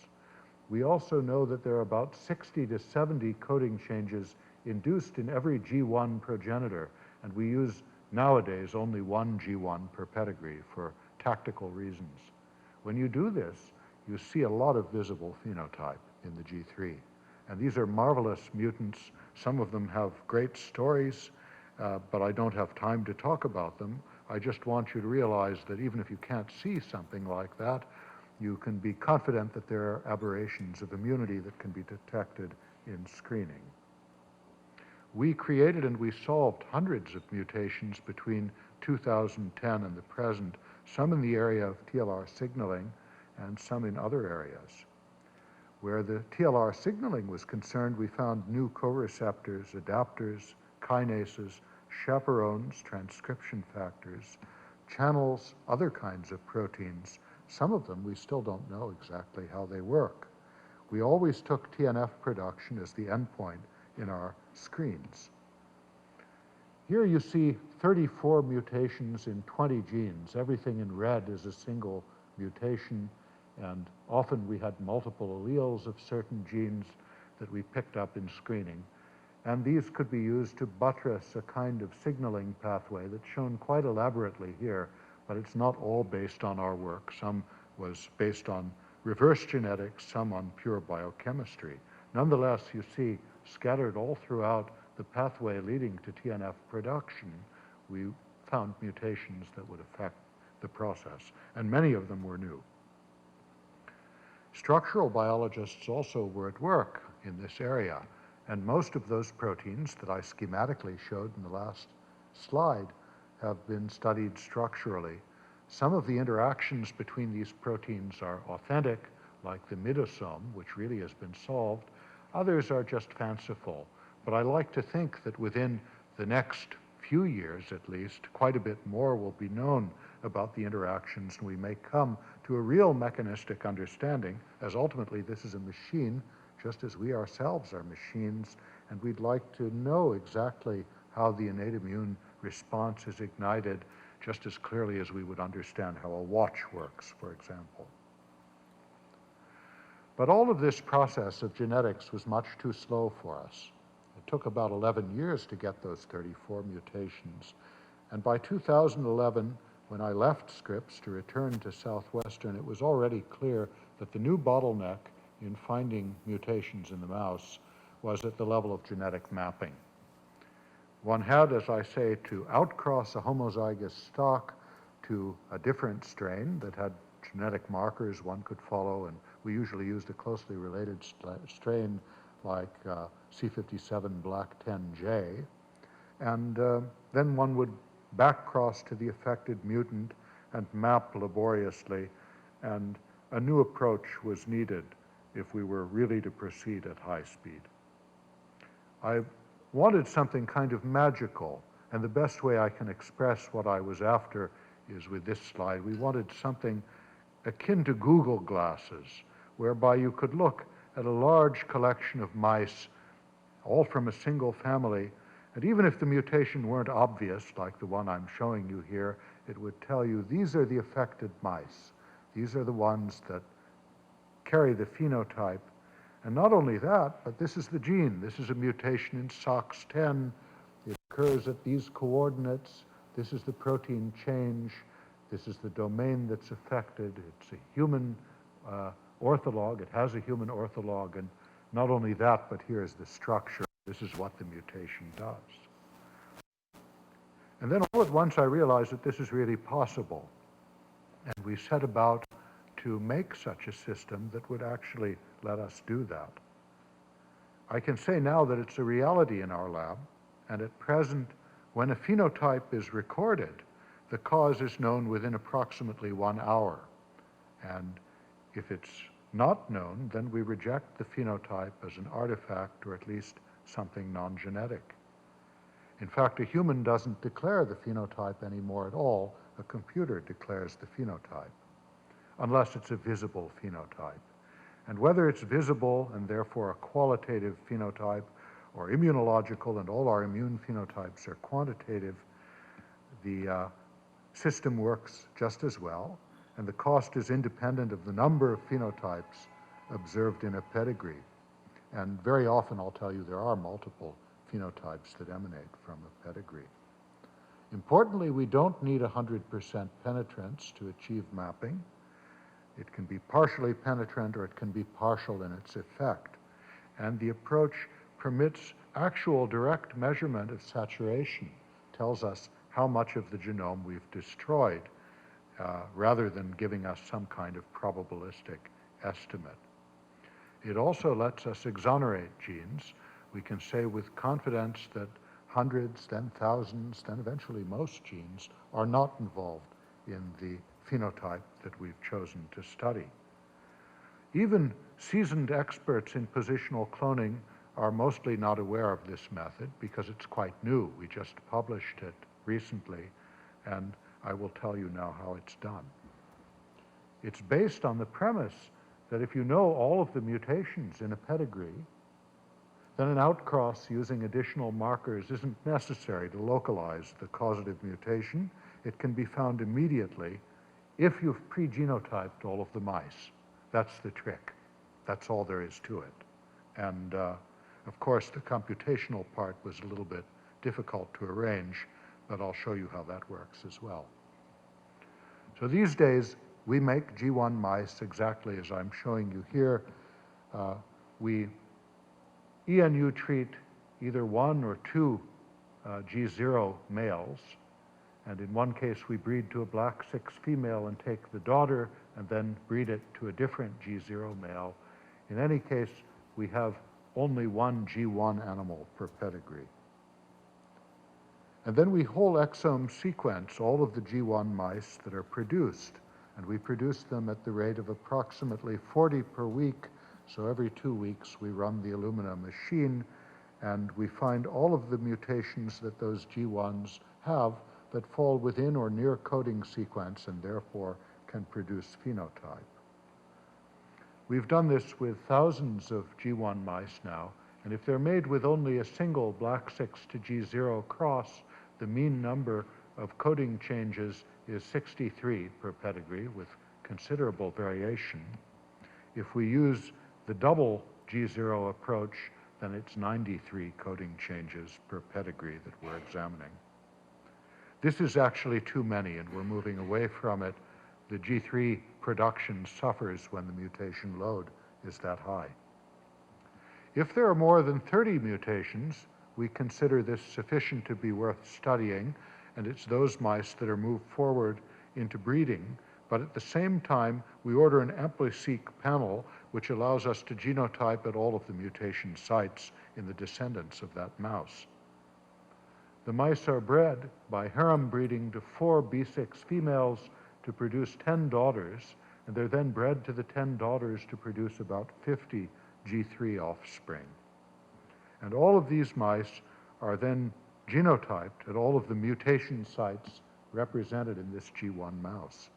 We also know that there are about 60 to 70 coding changes induced in every G1 progenitor, and we use nowadays only one G1 per pedigree for tactical reasons. When you do this, you see a lot of visible phenotype in the G3. And these are marvelous mutants. Some of them have great stories, but I don't have time to talk about them. I just want you to realize that even if you can't see something like that, you can be confident that there are aberrations of immunity that can be detected in screening. We created and we solved hundreds of mutations between 2010 and the present, some in the area of TLR signaling and some in other areas. Where the TLR signaling was concerned, we found new co-receptors, adapters, kinases, chaperones, transcription factors, channels, other kinds of proteins. Some of them we still don't know exactly how they work. We always took TNF production as the endpoint in our screens. Here you see 34 mutations in 20 genes. Everything in red is a single mutation, and often we had multiple alleles of certain genes that we picked up in screening. And these could be used to buttress a kind of signaling pathway that's shown quite elaborately here, but it's not all based on our work. Some was based on reverse genetics, some on pure biochemistry. Nonetheless, you see scattered all throughout the pathway leading to TNF production, we found mutations that would affect the process, and many of them were new. Structural biologists also were at work in this area, and most of those proteins that I schematically showed in the last slide have been studied structurally. Some of the interactions between these proteins are authentic, like the midosome, which really has been solved. Others are just fanciful. But I like to think that within the next few years, at least, quite a bit more will be known about the interactions, and we may come to a real mechanistic understanding, as ultimately this is a machine, just as we ourselves are machines, and we'd like to know exactly how the innate immune response is ignited, just as clearly as we would understand how a watch works, for example. But all of this process of genetics was much too slow for us. It took about 11 years to get those 34 mutations. And by 2011, when I left Scripps to return to Southwestern, it was already clear that the new bottleneck in finding mutations in the mouse was at the level of genetic mapping. One had, as I say, to outcross a homozygous stock to a different strain that had genetic markers one could follow, and we usually used a closely related strain like C57 Black 10J. And then one would backcross to the affected mutant and map laboriously, and a new approach was needed if we were really to proceed at high speed. I wanted something kind of magical, and the best way I can express what I was after is with this slide. We wanted something akin to Google glasses, whereby you could look at a large collection of mice, all from a single family, and even if the mutation weren't obvious, like the one I'm showing you here, it would tell you these are the affected mice. These are the ones that carry the phenotype. And not only that, but this is the gene. This is a mutation in SOX10. It occurs at these coordinates. This is the protein change. This is the domain that's affected. It's a human ortholog. It has a human ortholog. And not only that, but here's the structure. This is what the mutation does. And then all at once I realized that this is really possible. And we set about to make such a system that would actually let us do that. I can say now that it's a reality in our lab, and at present, when a phenotype is recorded, the cause is known within approximately 1 hour. And if it's not known, then we reject the phenotype as an artifact, or at least something non-genetic. In fact, a human doesn't declare the phenotype anymore at all. A computer declares the phenotype, unless it's a visible phenotype. And whether it's visible and therefore a qualitative phenotype, or immunological, and all our immune phenotypes are quantitative, the system works just as well, and the cost is independent of the number of phenotypes observed in a pedigree. And very often, I'll tell you, there are multiple phenotypes that emanate from a pedigree. Importantly, we don't need 100% penetrance to achieve mapping. It can be partially penetrant, or it can be partial in its effect. And the approach permits actual direct measurement of saturation, tells us how much of the genome we've destroyed, rather than giving us some kind of probabilistic estimate. It also lets us exonerate genes. We can say with confidence that hundreds, then thousands, then eventually most genes are not involved in the phenotype that we've chosen to study. Even seasoned experts in positional cloning are mostly not aware of this method because it's quite new. We just published it recently, and I will tell you now how it's done. It's based on the premise that if you know all of the mutations in a pedigree, then an outcross using additional markers isn't necessary to localize the causative mutation. It can be found immediately if you've pre-genotyped all of the mice. That's the trick. That's all there is to it. And of course, the computational part was a little bit difficult to arrange, but I'll show you how that works as well. So these days, we make G1 mice exactly as I'm showing you here. We ENU treat either 1 or 2 G0 males, And in one case, we breed to a black 6 female and take the daughter and then breed it to a different G0 male. In any case, we have only one G1 animal per pedigree. And then we whole exome sequence all of the G1 mice that are produced, and we produce them at the rate of approximately 40 per week. So every 2 weeks, we run the Illumina machine, and we find all of the mutations that those G1s have that fall within or near coding sequence and therefore can produce phenotype. We've done this with thousands of G1 mice now, and if they're made with only a single black 6 to G0 cross, the mean number of coding changes is 63 per pedigree with considerable variation. If we use the double G0 approach, then it's 93 coding changes per pedigree that we're examining. This is actually too many, and we're moving away from it. The G3 production suffers when the mutation load is that high. If there are more than 30 mutations, we consider this sufficient to be worth studying, and it's those mice that are moved forward into breeding. But at the same time, we order an AmpliSeq panel, which allows us to genotype at all of the mutation sites in the descendants of that mouse. The mice are bred by harem breeding to 4 B6 females to produce 10 daughters, and they're then bred to the 10 daughters to produce about 50 G3 offspring. And all of these mice are then genotyped at all of the mutation sites represented in this G1 mouse.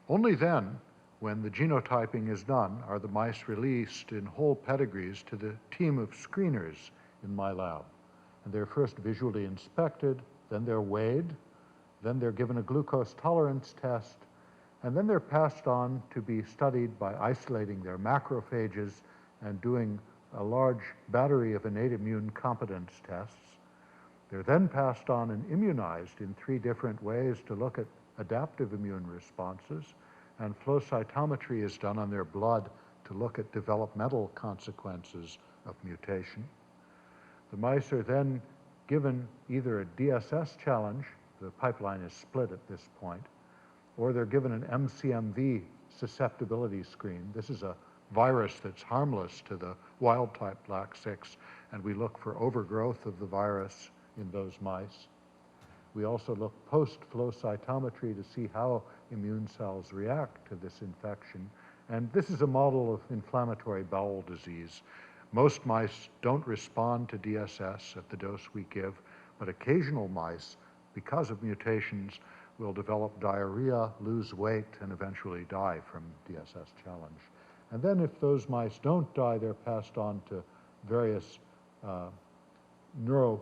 Only then, when the genotyping is done, are the mice released in whole pedigrees to the team of screeners in my lab. And they're first visually inspected, then they're weighed, then they're given a glucose tolerance test, and then they're passed on to be studied by isolating their macrophages and doing a large battery of innate immune competence tests. They're then passed on and immunized in 3 different ways to look at adaptive immune responses, and flow cytometry is done on their blood to look at developmental consequences of mutation. The mice are then given either a DSS challenge, the pipeline is split at this point, or they're given an MCMV susceptibility screen. This is a virus that's harmless to the wild-type black 6, and we look for overgrowth of the virus in those mice. We also look post-flow cytometry to see how immune cells react to this infection. And this is a model of inflammatory bowel disease. Most mice don't respond to DSS at the dose we give, but occasional mice, because of mutations, will develop diarrhea, lose weight, and eventually die from DSS challenge. And then if those mice don't die, they're passed on to various neuro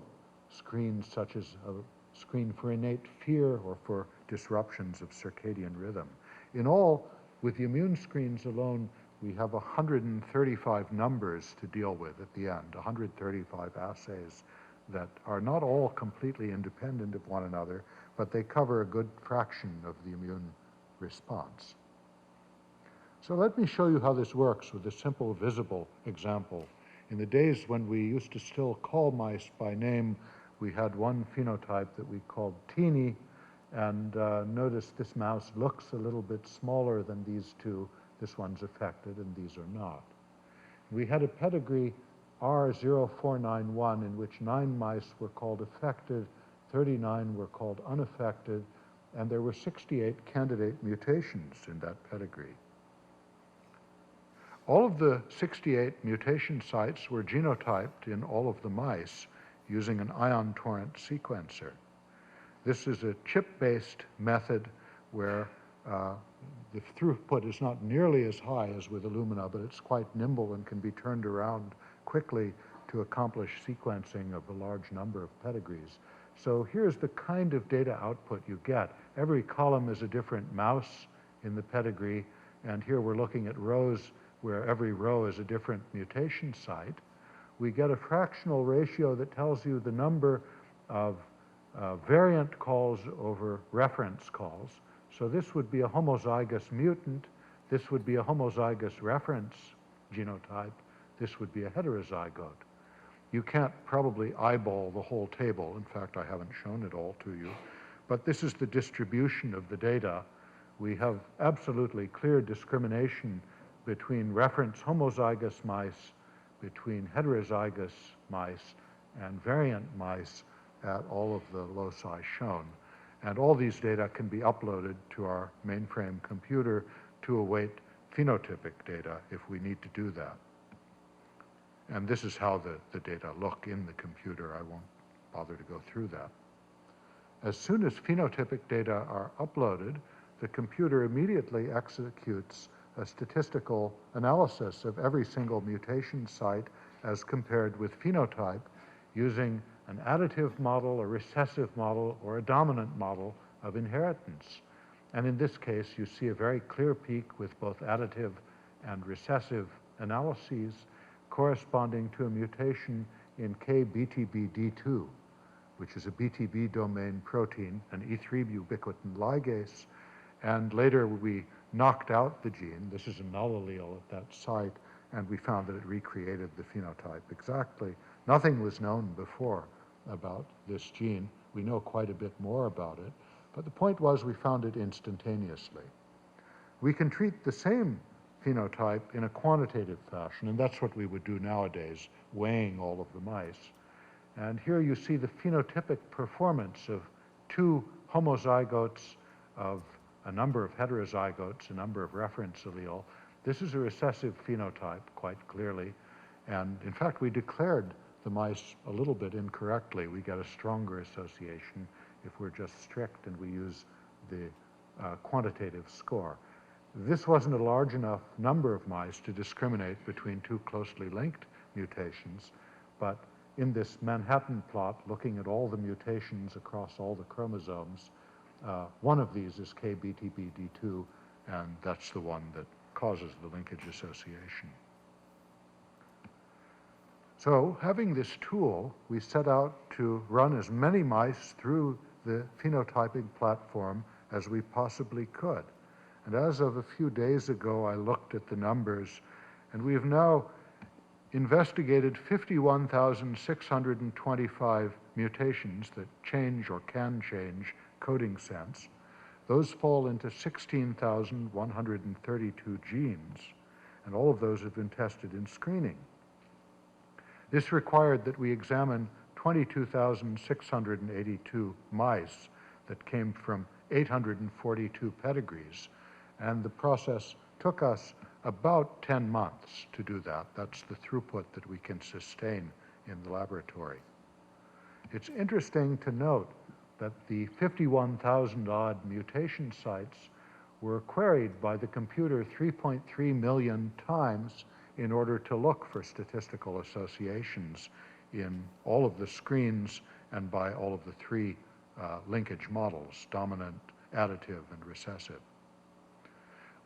screens, such as a screen for innate fear or for disruptions of circadian rhythm. In all, with the immune screens alone, we have 135 numbers to deal with at the end, 135 assays that are not all completely independent of one another, but they cover a good fraction of the immune response. So let me show you how this works with a simple visible example. In the days when we used to still call mice by name, we had one phenotype that we called teeny, and notice this mouse looks a little bit smaller than these two. This one's affected and these are not. We had a pedigree R0491 in which 9 mice were called affected, 39 were called unaffected, and there were 68 candidate mutations in that pedigree. All of the 68 mutation sites were genotyped in all of the mice using an ion torrent sequencer. This is a chip-based method where the throughput is not nearly as high as with Illumina, but it's quite nimble and can be turned around quickly to accomplish sequencing of a large number of pedigrees. So here's the kind of data output you get. Every column is a different mouse in the pedigree, and here we're looking at rows where every row is a different mutation site. We get a fractional ratio that tells you the number of variant calls over reference calls. So this would be a homozygous mutant, this would be a homozygous reference genotype, this would be a heterozygote. You can't probably eyeball the whole table. In fact, I haven't shown it all to you. But this is the distribution of the data. We have absolutely clear discrimination between reference homozygous mice, between heterozygous mice, and variant mice at all of the loci shown. And all these data can be uploaded to our mainframe computer to await phenotypic data if we need to do that. And this is how the data look in the computer. I won't bother to go through that. As soon as phenotypic data are uploaded, the computer immediately executes a statistical analysis of every single mutation site as compared with phenotype using an additive model, a recessive model, or a dominant model of inheritance. And in this case, you see a very clear peak with both additive and recessive analyses corresponding to a mutation in KBTBD2, which is a BTB domain protein, an E3 ubiquitin ligase. And later we knocked out the gene. This is a null allele at that site, and we found that it recreated the phenotype exactly. Nothing was known before about this gene. We know quite a bit more about it, but the point was we found it instantaneously. We can treat the same phenotype in a quantitative fashion, and that's what we would do nowadays, weighing all of the mice. And here you see the phenotypic performance of two homozygotes, of a number of heterozygotes, a number of reference allele. This is a recessive phenotype, quite clearly. And in fact, we declared the mice a little bit incorrectly. We get a stronger association if we're just strict and we use the quantitative score. This wasn't a large enough number of mice to discriminate between two closely linked mutations, but in this Manhattan plot, looking at all the mutations across all the chromosomes, one of these is KBTBD2, and that's the one that causes the linkage association. So, having this tool, we set out to run as many mice through the phenotyping platform as we possibly could. And as of a few days ago, I looked at the numbers, and we have now investigated 51,625 mutations that change or can change coding sense. Those fall into 16,132 genes, and all of those have been tested in screening. This required that we examine 22,682 mice that came from 842 pedigrees, and the process took us about 10 months to do that. That's the throughput that we can sustain in the laboratory. It's interesting to note that the 51,000-odd mutation sites were queried by the computer 3.3 million times in order to look for statistical associations in all of the screens and by all of the three linkage models, dominant, additive, and recessive.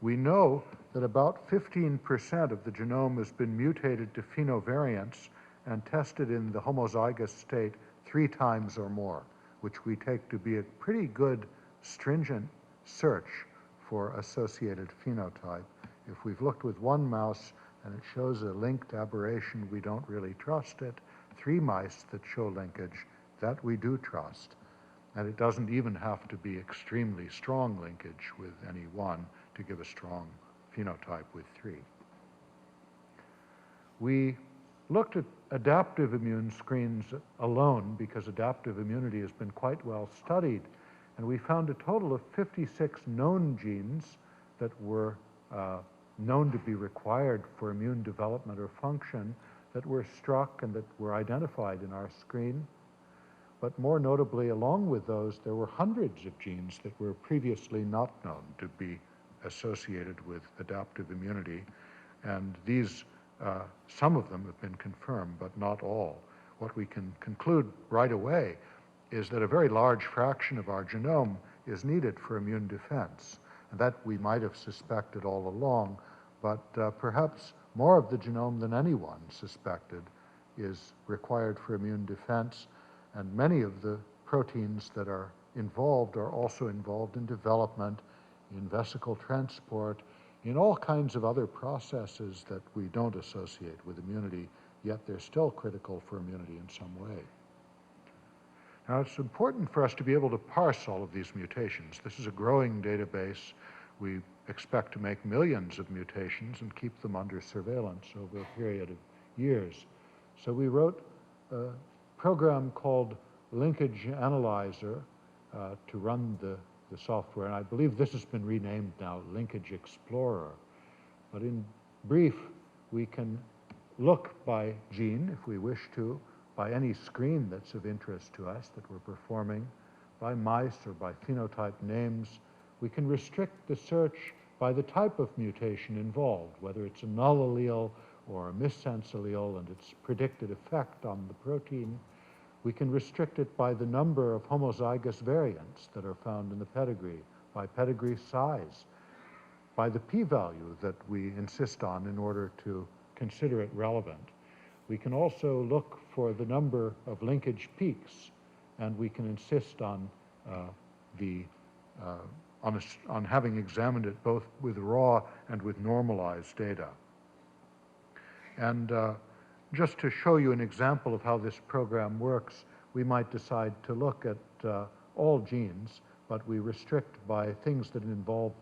We know that about 15% of the genome has been mutated to phenovariants and tested in the homozygous state 3 times or more, which we take to be a pretty good stringent search for associated phenotype. If we've looked with one mouse and it shows a linked aberration, we don't really trust it. 3 mice that show linkage, that we do trust. And it doesn't even have to be extremely strong linkage with any one to give a strong phenotype with 3. We looked at adaptive immune screens alone because adaptive immunity has been quite well studied, and we found a total of 56 known genes that were known to be required for immune development or function that were struck and that were identified in our screen. But more notably, along with those, there were hundreds of genes that were previously not known to be associated with adaptive immunity, and these, some of them have been confirmed, but not all. What we can conclude right away is that a very large fraction of our genome is needed for immune defense, and that we might have suspected all along, but perhaps more of the genome than anyone suspected is required for immune defense, and many of the proteins that are involved are also involved in development, in vesicle transport, in all kinds of other processes that we don't associate with immunity yet they're still critical for immunity in some way. Now, it's important for us to be able to parse all of these mutations. This is a growing database. We expect to make millions of mutations and keep them under surveillance over a period of years. So we wrote a program called Linkage Analyzer to run the software, and I believe this has been renamed now Linkage Explorer. But in brief, we can look by gene, if we wish to, by any screen that's of interest to us that we're performing, by mice or by phenotype names. We can restrict the search by the type of mutation involved, whether it's a null allele or a missense allele and its predicted effect on the protein. We can restrict it by the number of homozygous variants that are found in the pedigree, by pedigree size, by the p-value that we insist on in order to consider it relevant. We can also look for the number of linkage peaks, and we can insist on on having examined it both with raw and with normalized data. And just to show you an example of how this program works, we might decide to look at all genes, but we restrict by things that involve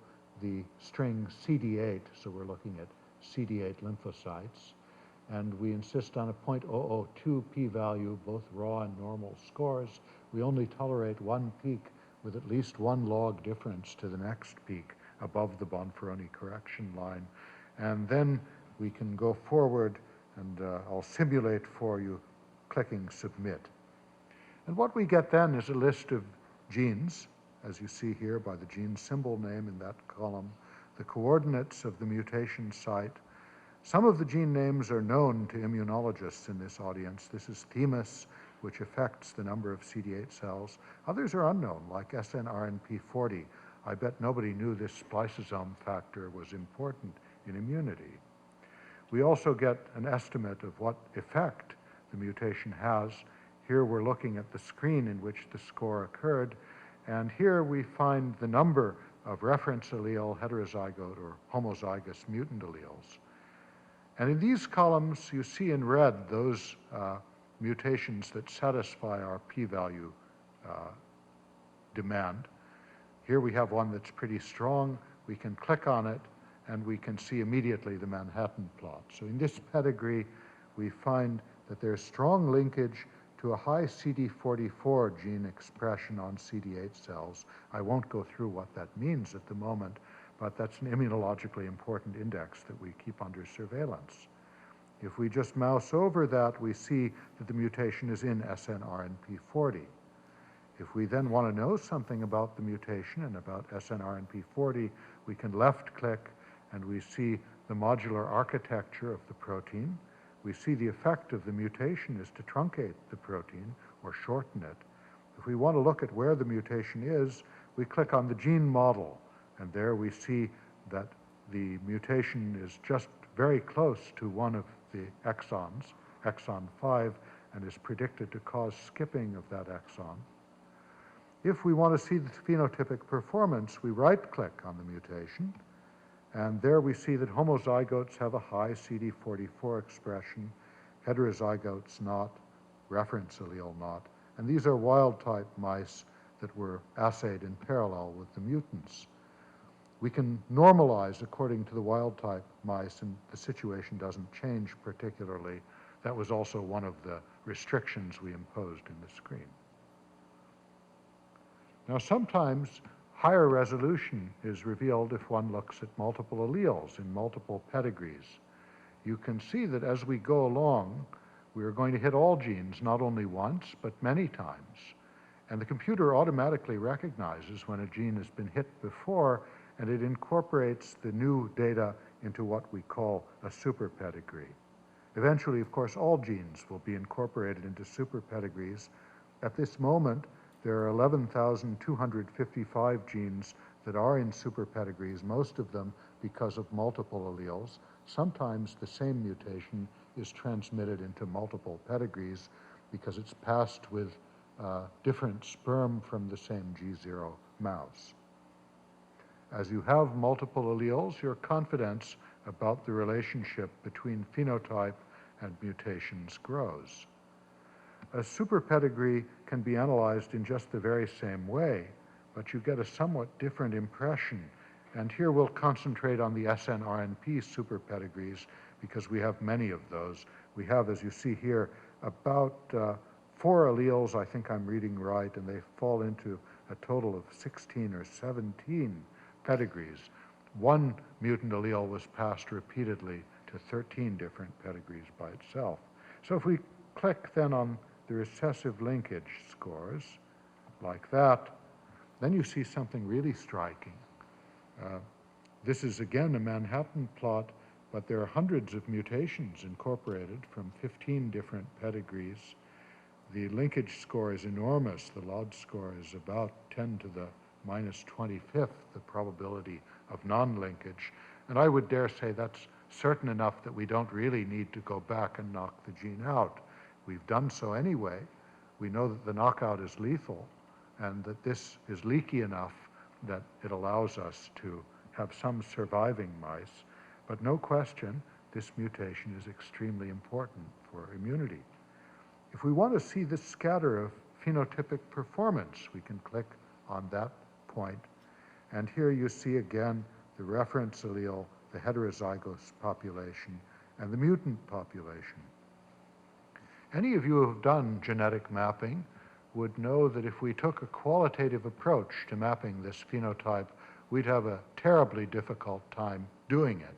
the string CD8, so we're looking at CD8 lymphocytes, and we insist on a 0.002 p-value, both raw and normal scores. We only tolerate one peak with at least one log difference to the next peak above the Bonferroni correction line. And then we can go forward, and I'll simulate for you clicking submit. And what we get then is a list of genes, as you see here by the gene symbol name in that column, the coordinates of the mutation site. Some of the gene names are known to immunologists in this audience. This is Thymus, which affects the number of CD8 cells. Others are unknown, like SNRNP40. I bet nobody knew this spliceosome factor was important in immunity. We also get an estimate of what effect the mutation has. Here we're looking at the screen in which the score occurred, and here we find the number of reference allele, heterozygote, or homozygous mutant alleles. And in these columns, you see in red those mutations that satisfy our p-value demand. Here we have one that's pretty strong. We can click on it, and we can see immediately the Manhattan plot. So in this pedigree, we find that there's strong linkage to a high CD44 gene expression on CD8 cells. I won't go through what that means at the moment, but that's an immunologically important index that we keep under surveillance. If we just mouse over that, we see that the mutation is in SNRNP40. If we then want to know something about the mutation and about SNRNP40, we can left-click, and we see the modular architecture of the protein. We see the effect of the mutation is to truncate the protein or shorten it. If we want to look at where the mutation is, we click on the gene model, and there we see that the mutation is just very close to one of the exons, exon 5, and is predicted to cause skipping of that exon. If we want to see the phenotypic performance, we right-click on the mutation, and there we see that homozygotes have a high CD44 expression, heterozygotes not, reference allele not, and these are wild-type mice that were assayed in parallel with the mutants. We can normalize according to the wild-type mice, and the situation doesn't change particularly. That was also one of the restrictions we imposed in the screen. Now, sometimes higher resolution is revealed if one looks at multiple alleles in multiple pedigrees. You can see that as we go along, we are going to hit all genes, not only once, but many times. And the computer automatically recognizes when a gene has been hit before, and it incorporates the new data into what we call a super pedigree. Eventually, of course, all genes will be incorporated into super pedigrees. At this moment, there are 11,255 genes that are in super pedigrees, most of them because of multiple alleles. Sometimes the same mutation is transmitted into multiple pedigrees because it's passed with different sperm from the same G0 mouse. As you have multiple alleles, your confidence about the relationship between phenotype and mutations grows. A super pedigree can be analyzed in just the very same way, but you get a somewhat different impression. And here we'll concentrate on the SNRNP super pedigrees because we have many of those. We have, as you see here, about 4 alleles, I think I'm reading right, and they fall into a total of 16 or 17 pedigrees. One mutant allele was passed repeatedly to 13 different pedigrees by itself. So if we click then on the recessive linkage scores, like that, then you see something really striking. This is again a Manhattan plot, but there are hundreds of mutations incorporated from 15 different pedigrees. The linkage score is enormous. The LOD score is about 10 to the minus 25th, the probability of non-linkage. And I would dare say that's certain enough that we don't really need to go back and knock the gene out. We've done so anyway. We know that the knockout is lethal and that this is leaky enough that it allows us to have some surviving mice. But no question, this mutation is extremely important for immunity. If we want to see this scatter of phenotypic performance, we can click on that point. And here you see again the reference allele, the heterozygous population, and the mutant population. Any of you who have done genetic mapping would know that if we took a qualitative approach to mapping this phenotype, we'd have a terribly difficult time doing it.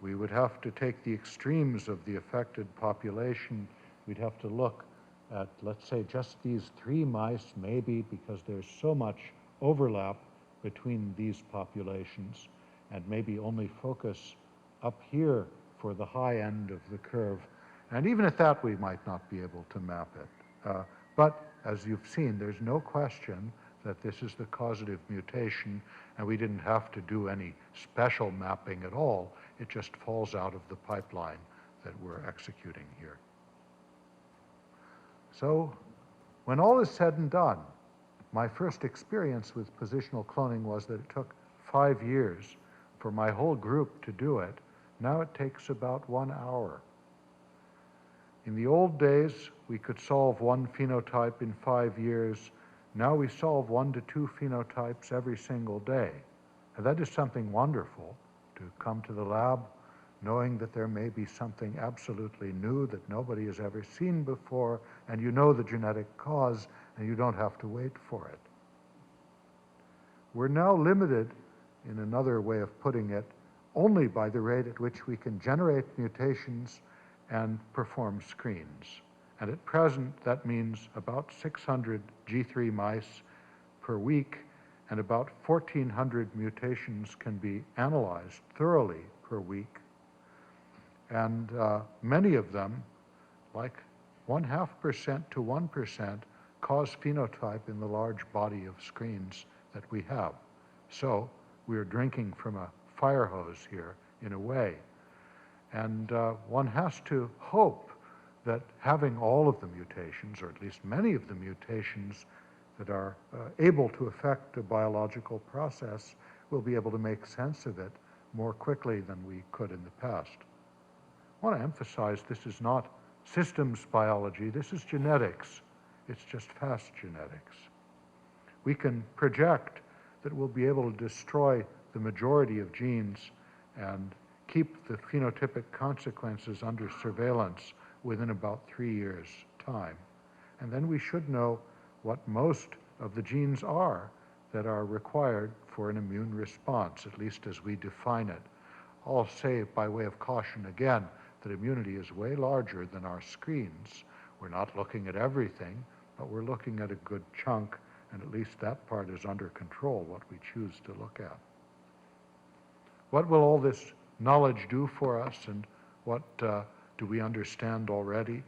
We would have to take the extremes of the affected population. We'd have to look at, let's say, just these 3 mice, maybe, because there's so much overlap between these populations, and maybe only focus up here for the high end of the curve. And even at that, we might not be able to map it. But as you've seen, there's no question that this is the causative mutation, and we didn't have to do any special mapping at all. It just falls out of the pipeline that we're executing here. So when all is said and done, my first experience with positional cloning was that it took 5 years for my whole group to do it. Now it takes about 1 hour. In the old days, we could solve 1 phenotype in 5 years. Now we solve 1 to 2 phenotypes every single day. And that is something wonderful, to come to the lab knowing that there may be something absolutely new that nobody has ever seen before, and you know the genetic cause, and you don't have to wait for it. We're now limited, in another way of putting it, only by the rate at which we can generate mutations and perform screens. And at present, that means about 600 G3 mice per week, and about 1,400 mutations can be analyzed thoroughly per week. And many of them, like 0.5% to 1%, cause phenotype in the large body of screens that we have. So we're drinking from a fire hose here, in a way. And one has to hope that having all of the mutations, or at least many of the mutations that are able to affect a biological process, will be able to make sense of it more quickly than we could in the past. I want to emphasize this is not systems biology, this is genetics. It's just fast genetics. We can project that we'll be able to destroy the majority of genes and keep the phenotypic consequences under surveillance within about 3 years' time. And then we should know what most of the genes are that are required for an immune response, at least as we define it. I'll say by way of caution again that immunity is way larger than our screens. We're not looking at everything, but we're looking at a good chunk, and at least that part is under control, what we choose to look at. What will all this knowledge do for us, and what do we understand already?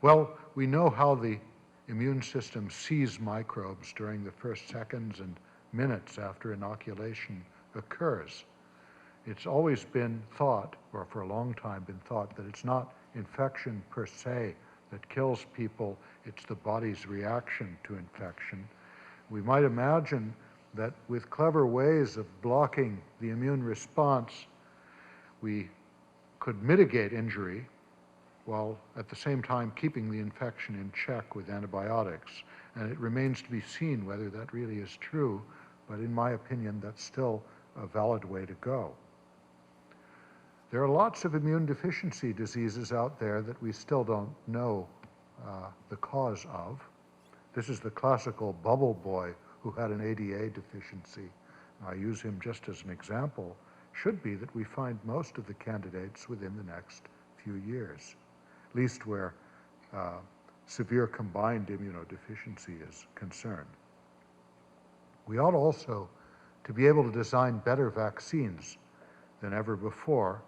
Well, we know how the immune system sees microbes during the first seconds and minutes after inoculation occurs. It's always been thought, or for a long time been thought, that it's not infection per se that kills people, it's the body's reaction to infection. We might imagine that with clever ways of blocking the immune response, we could mitigate injury while at the same time keeping the infection in check with antibiotics. And it remains to be seen whether that really is true, but in my opinion, that's still a valid way to go. There are lots of immune deficiency diseases out there that we still don't know the cause of. This is the classical bubble boy who had an ADA deficiency. I use him just as an example. Should be that we find most of the candidates within the next few years, at least where severe combined immunodeficiency is concerned. We ought also to be able to design better vaccines than ever before,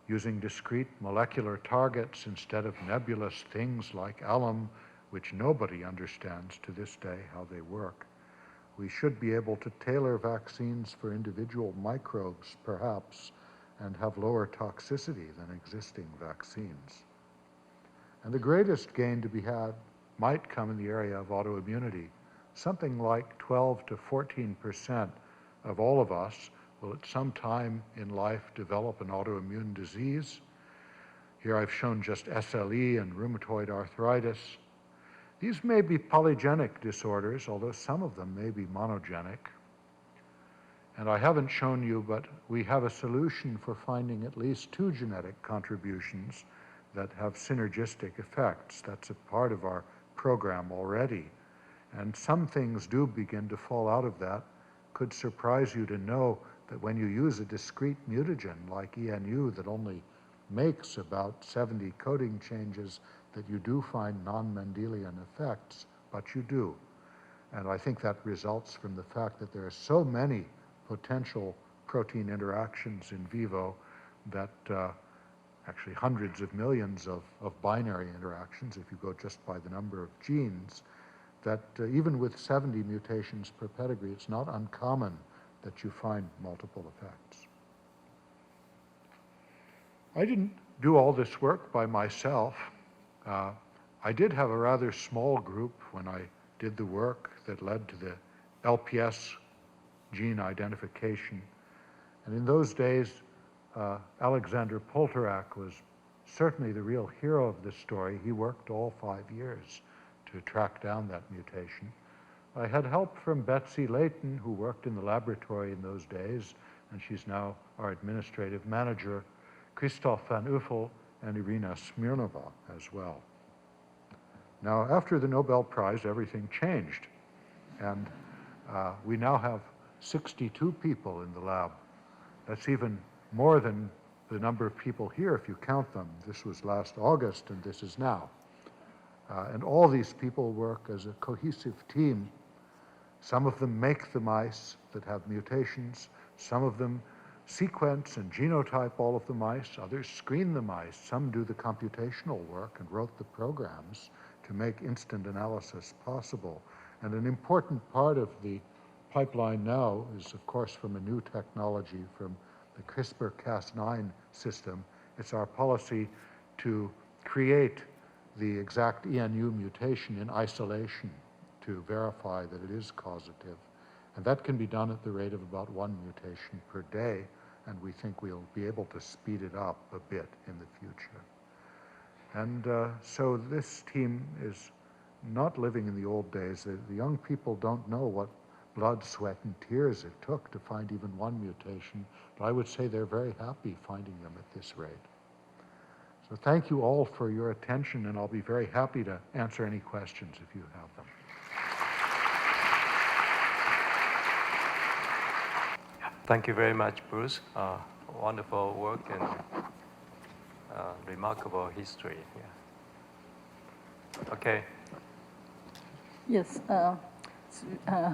using discrete molecular targets instead of nebulous things like alum, which nobody understands to this day how they work. We should be able to tailor vaccines for individual microbes, perhaps, and have lower toxicity than existing vaccines. And the greatest gain to be had might come in the area of autoimmunity. Something like 12 to 14% of all of us will at some time in life develop an autoimmune disease. Here I've shown just SLE and rheumatoid arthritis. These may be polygenic disorders, although some of them may be monogenic. And I haven't shown you, but we have a solution for finding at least 2 genetic contributions that have synergistic effects. That's a part of our program already. And some things do begin to fall out of that. Could surprise you to know that when you use a discrete mutagen like ENU that only makes about 70 coding changes, that you do find non-Mendelian effects, but you do. And I think that results from the fact that there are so many potential protein interactions in vivo that actually hundreds of millions of binary interactions, if you go just by the number of genes, that even with 70 mutations per pedigree, it's not uncommon that you find multiple effects. I didn't do all this work by myself. I did have a rather small group when I did the work that led to the LPS gene identification. And in those days, Alexander Poltorak was certainly the real hero of this story. He worked all 5 years to track down that mutation. I had help from Betsy Layton, who worked in the laboratory in those days, and she's now our administrative manager, Christoph van Uffel, and Irina Smirnova as well. Now, after the Nobel Prize, everything changed, and we now have 62 people in the lab. That's even more than the number of people here, if you count them. This was last August, and this is now. And all these people work as a cohesive team. Some of them make the mice that have mutations. Some of them sequence and genotype all of the mice. Others screen the mice. Some do the computational work and wrote the programs to make instant analysis possible. And an important part of the pipeline now is, of course, from a new technology, from the CRISPR-Cas9 system. It's our policy to create the exact ENU mutation in isolation to verify that it is causative. And that can be done at the rate of about 1 mutation per day, and we think we'll be able to speed it up a bit in the future. And so this team is not living in the old days. The young people don't know what blood, sweat, and tears it took to find even 1 mutation, but I would say they're very happy finding them at this rate. So thank you all for your attention, and I'll be very happy to answer any questions if you have them. Thank you very much, Bruce. Wonderful work and remarkable history. Yeah. Okay. Yes,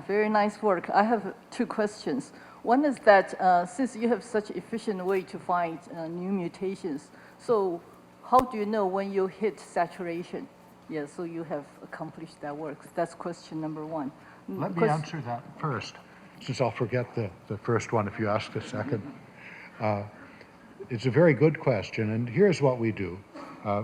very nice work. I have 2 questions. One is that since you have such efficient way to find new mutations, so how do you know when you hit saturation? Yeah, so you have accomplished that work. That's question number 1. Let me answer that first, since I'll forget the first one if you ask the second. It's a very good question, and here's what we do.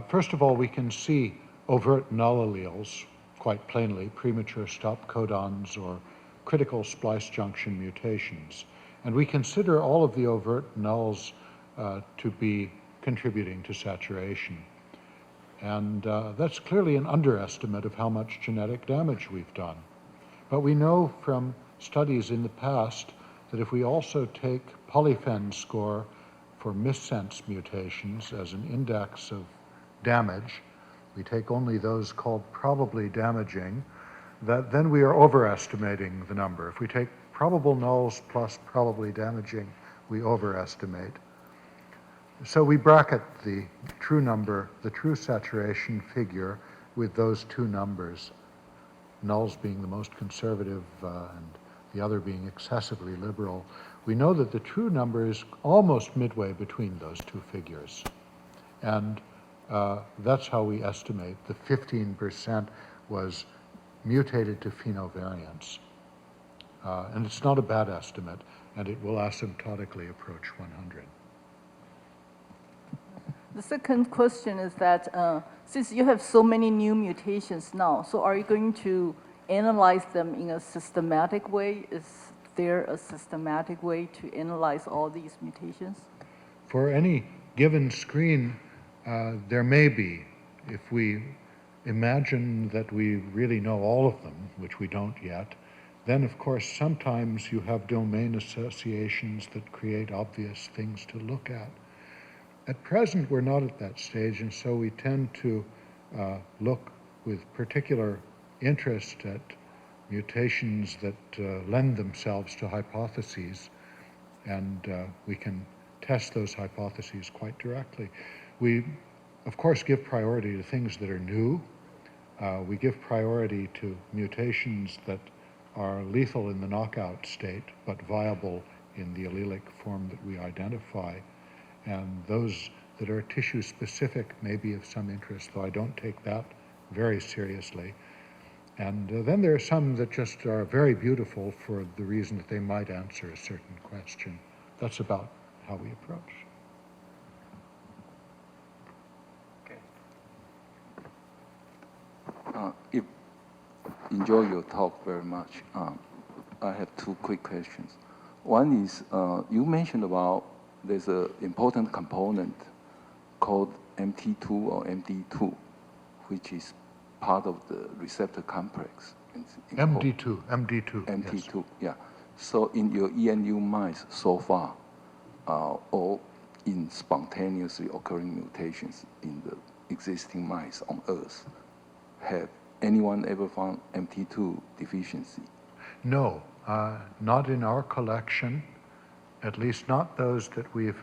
First of all, we can see overt null alleles quite plainly, premature stop codons or critical splice junction mutations. And we consider all of the overt nulls to be contributing to saturation. And that's clearly an underestimate of how much genetic damage we've done. But we know from studies in the past that if we also take polyphen score for missense mutations as an index of damage, we take only those called probably damaging, that then we are overestimating the number. If we take probable nulls plus probably damaging, we overestimate. So we bracket the true number, the true saturation figure, with those two numbers, nulls being the most conservative and the other being excessively liberal. We know that the true number is almost midway between those two figures. And that's how we estimate the 15% was mutated to phenovariance. And it's not a bad estimate, and it will asymptotically approach 100. The second question is that since you have so many new mutations now, so are you going to analyze them in a systematic way? Is there a systematic way to analyze all these mutations? For any given screen, there may be. If we imagine that we really know all of them, which we don't yet, then of course sometimes you have domain associations that create obvious things to look at. At present, we're not at that stage, and so we tend to look with particular interest at mutations that lend themselves to hypotheses, and we can test those hypotheses quite directly. We, of course, give priority to things that are new. We give priority to mutations that are lethal in the knockout state, but viable in the allelic form that we identify. And those that are tissue-specific may be of some interest, though I don't take that very seriously. And then there are some that just are very beautiful for the reason that they might answer a certain question. That's about how we approach. Okay. Enjoy your talk very much. I have two quick questions. One is, you mentioned about there's an important component called MT2 or MD2, which is part of the receptor complex. MD2, yes. Yeah. So in your ENU mice so far, or in spontaneously occurring mutations in the existing mice on Earth, have anyone ever found MT2 deficiency? No, not in our collection, at least not those that we've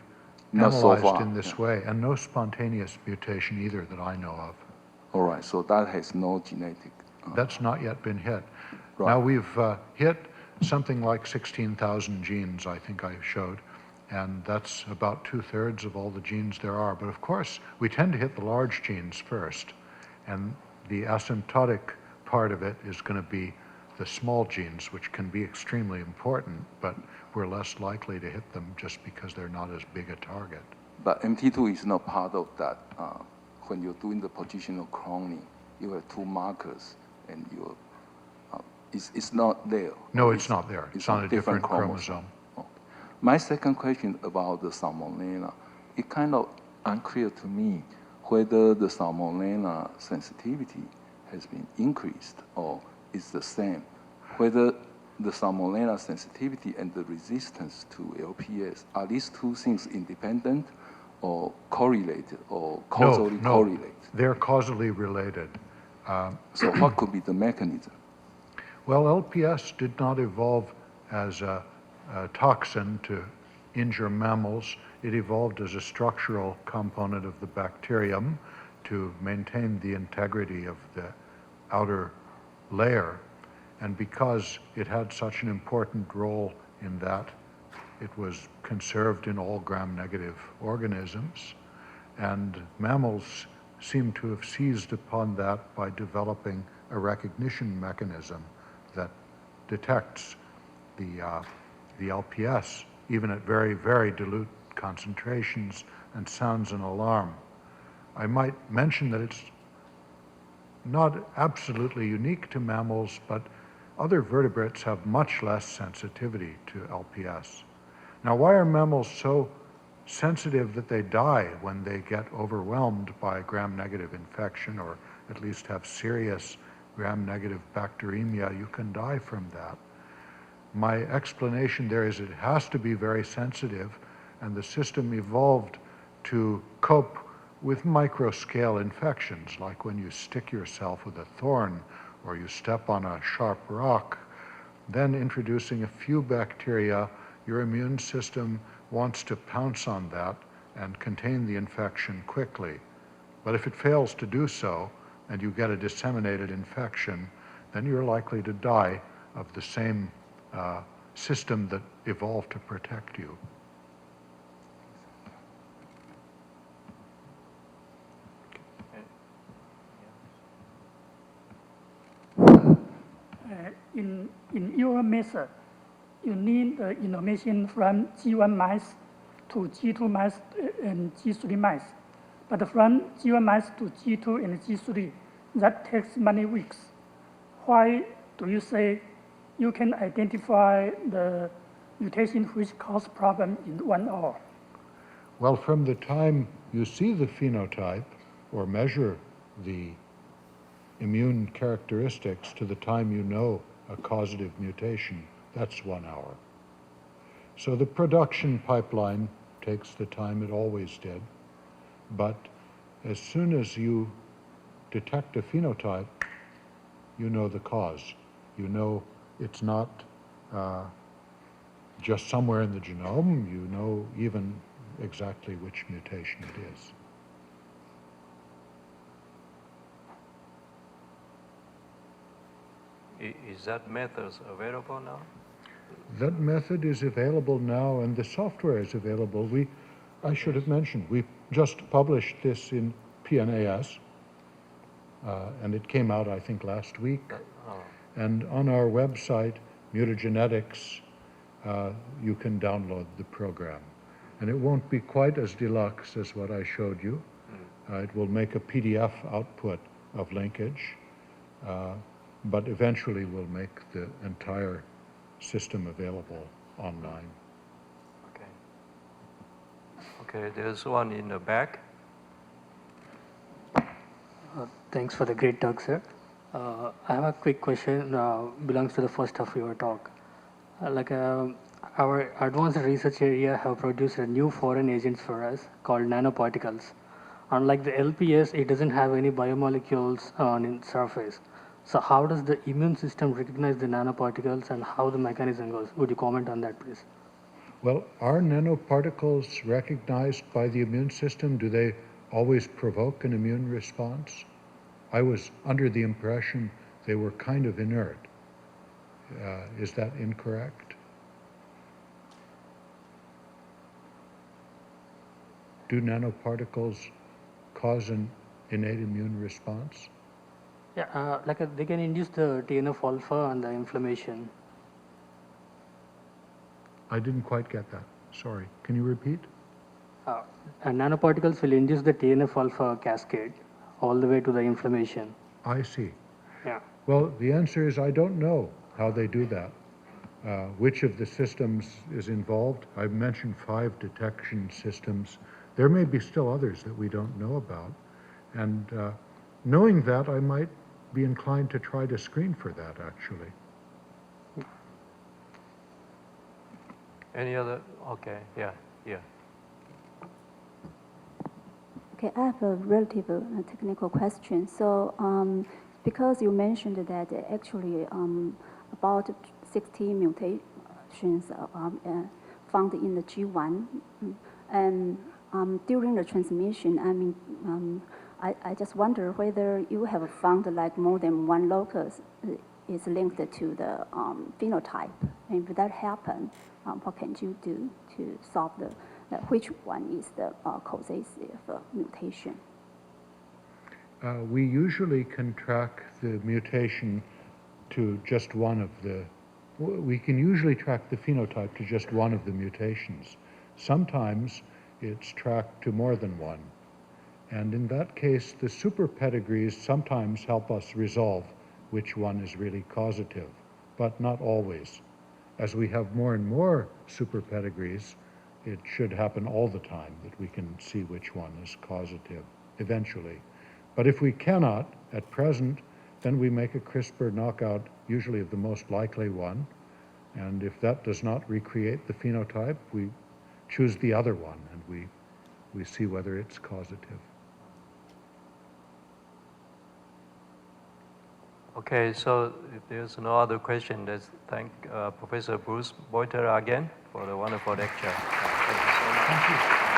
analyzed in this way, and no spontaneous mutation either that I know of. All right, so that has no genetic... That's not yet been hit. Right. Now we've hit something like 16,000 genes, I think I showed, and that's about 2/3 of all the genes there are. But of course, we tend to hit the large genes first, and the asymptotic part of it is going to be the small genes, which can be extremely important, but we're less likely to hit them just because they're not as big a target. But MT2 is not part of that. When you're doing the positional cloning, you have two markers, and you're, it's not there. No, it's not there. It's on a different chromosome. Oh. My second question about the Salmonella, it kind of unclear to me whether the Salmonella sensitivity has been increased or is the same, whether the Salmonella sensitivity and the resistance to LPS, are these two things independent or correlated or causally correlated? They're causally related. So what could be the mechanism? Well, LPS did not evolve as a toxin to injure mammals. It evolved as a structural component of the bacterium to maintain the integrity of the outer layer. And because it had such an important role in that, it was conserved in all gram-negative organisms. And mammals seem to have seized upon that by developing a recognition mechanism that detects the LPS, even at very, very dilute concentrations, and sounds an alarm. I might mention that it's not absolutely unique to mammals, but other vertebrates have much less sensitivity to LPS. Now, why are mammals so sensitive that they die when they get overwhelmed by gram-negative infection, or at least have serious gram-negative bacteremia. You can die from that. My explanation there is it has to be very sensitive, and the system evolved to cope with micro-scale infections, like when you stick yourself with a thorn or you step on a sharp rock. Then introducing a few bacteria, your immune system wants to pounce on that and contain the infection quickly. But if it fails to do so, and you get a disseminated infection, then you're likely to die of the same system that evolved to protect you. In your method, you need the information from G1 mice to G2 mice and G3 mice. But from G1 mice to G2 and G3, that takes many weeks. Why do you say you can identify the mutation which cause problem in 1 hour? Well, from the time you see the phenotype or measure the immune characteristics to the time you know a causative mutation, that's 1 hour. So the production pipeline takes the time it always did, but as soon as you detect a phenotype, you know the cause. You know it's not just somewhere in the genome, you know even exactly which mutation it is. Is that method available now? That method is available now, and the software is available. I should have mentioned, we just published this in PNAS, and it came out, I think, last week. And on our website, Mutagenetics, you can download the program. And it won't be quite as deluxe as what I showed you. It will make a PDF output of linkage, but eventually will make the entire system available online. Okay, there's one in the back. Thanks for the great talk, sir. I have a quick question, belongs to the first of your talk. Our advanced research area have produced a new foreign agents for us called nanoparticles. Unlike the LPS, it doesn't have any biomolecules on its surface. So how does the immune system recognize the nanoparticles and how the mechanism goes? Would you comment on that, please? Well, are nanoparticles recognized by the immune system? Do they always provoke an immune response? I was under the impression they were kind of inert. Is that incorrect? Do nanoparticles cause an innate immune response? Yeah, they can induce the TNF alpha and the inflammation. I didn't quite get that. Sorry. Can you repeat? And nanoparticles will induce the TNF alpha cascade all the way to the inflammation. I see. Yeah. Well, the answer is I don't know how they do that. Which of the systems is involved? I've mentioned 5 detection systems. There may be still others that we don't know about. And knowing that, I might be inclined to try to screen for that, actually. Any other? Okay, yeah. Okay, I have a relative technical question. So, because you mentioned that actually about 60 mutations found in the G1, and during the transmission, I just wonder whether you have found like more than one locus is linked to the phenotype. And if that happen, what can you do to solve which one is the causative mutation? We usually can track the mutation to just one of the, we can usually track the phenotype to just one of the mutations. Sometimes it's tracked to more than one. And in that case, the super pedigrees sometimes help us resolve which one is really causative, but not always. As we have more and more super pedigrees, it should happen all the time, that we can see which one is causative eventually. But if we cannot at present, then we make a CRISPR knockout, usually of the most likely one. And if that does not recreate the phenotype, we choose the other one, and we see whether it's causative. Okay, so if there's no other question, let's thank Professor Bruce Beutler again for the wonderful lecture. Thank you so much. Thank you.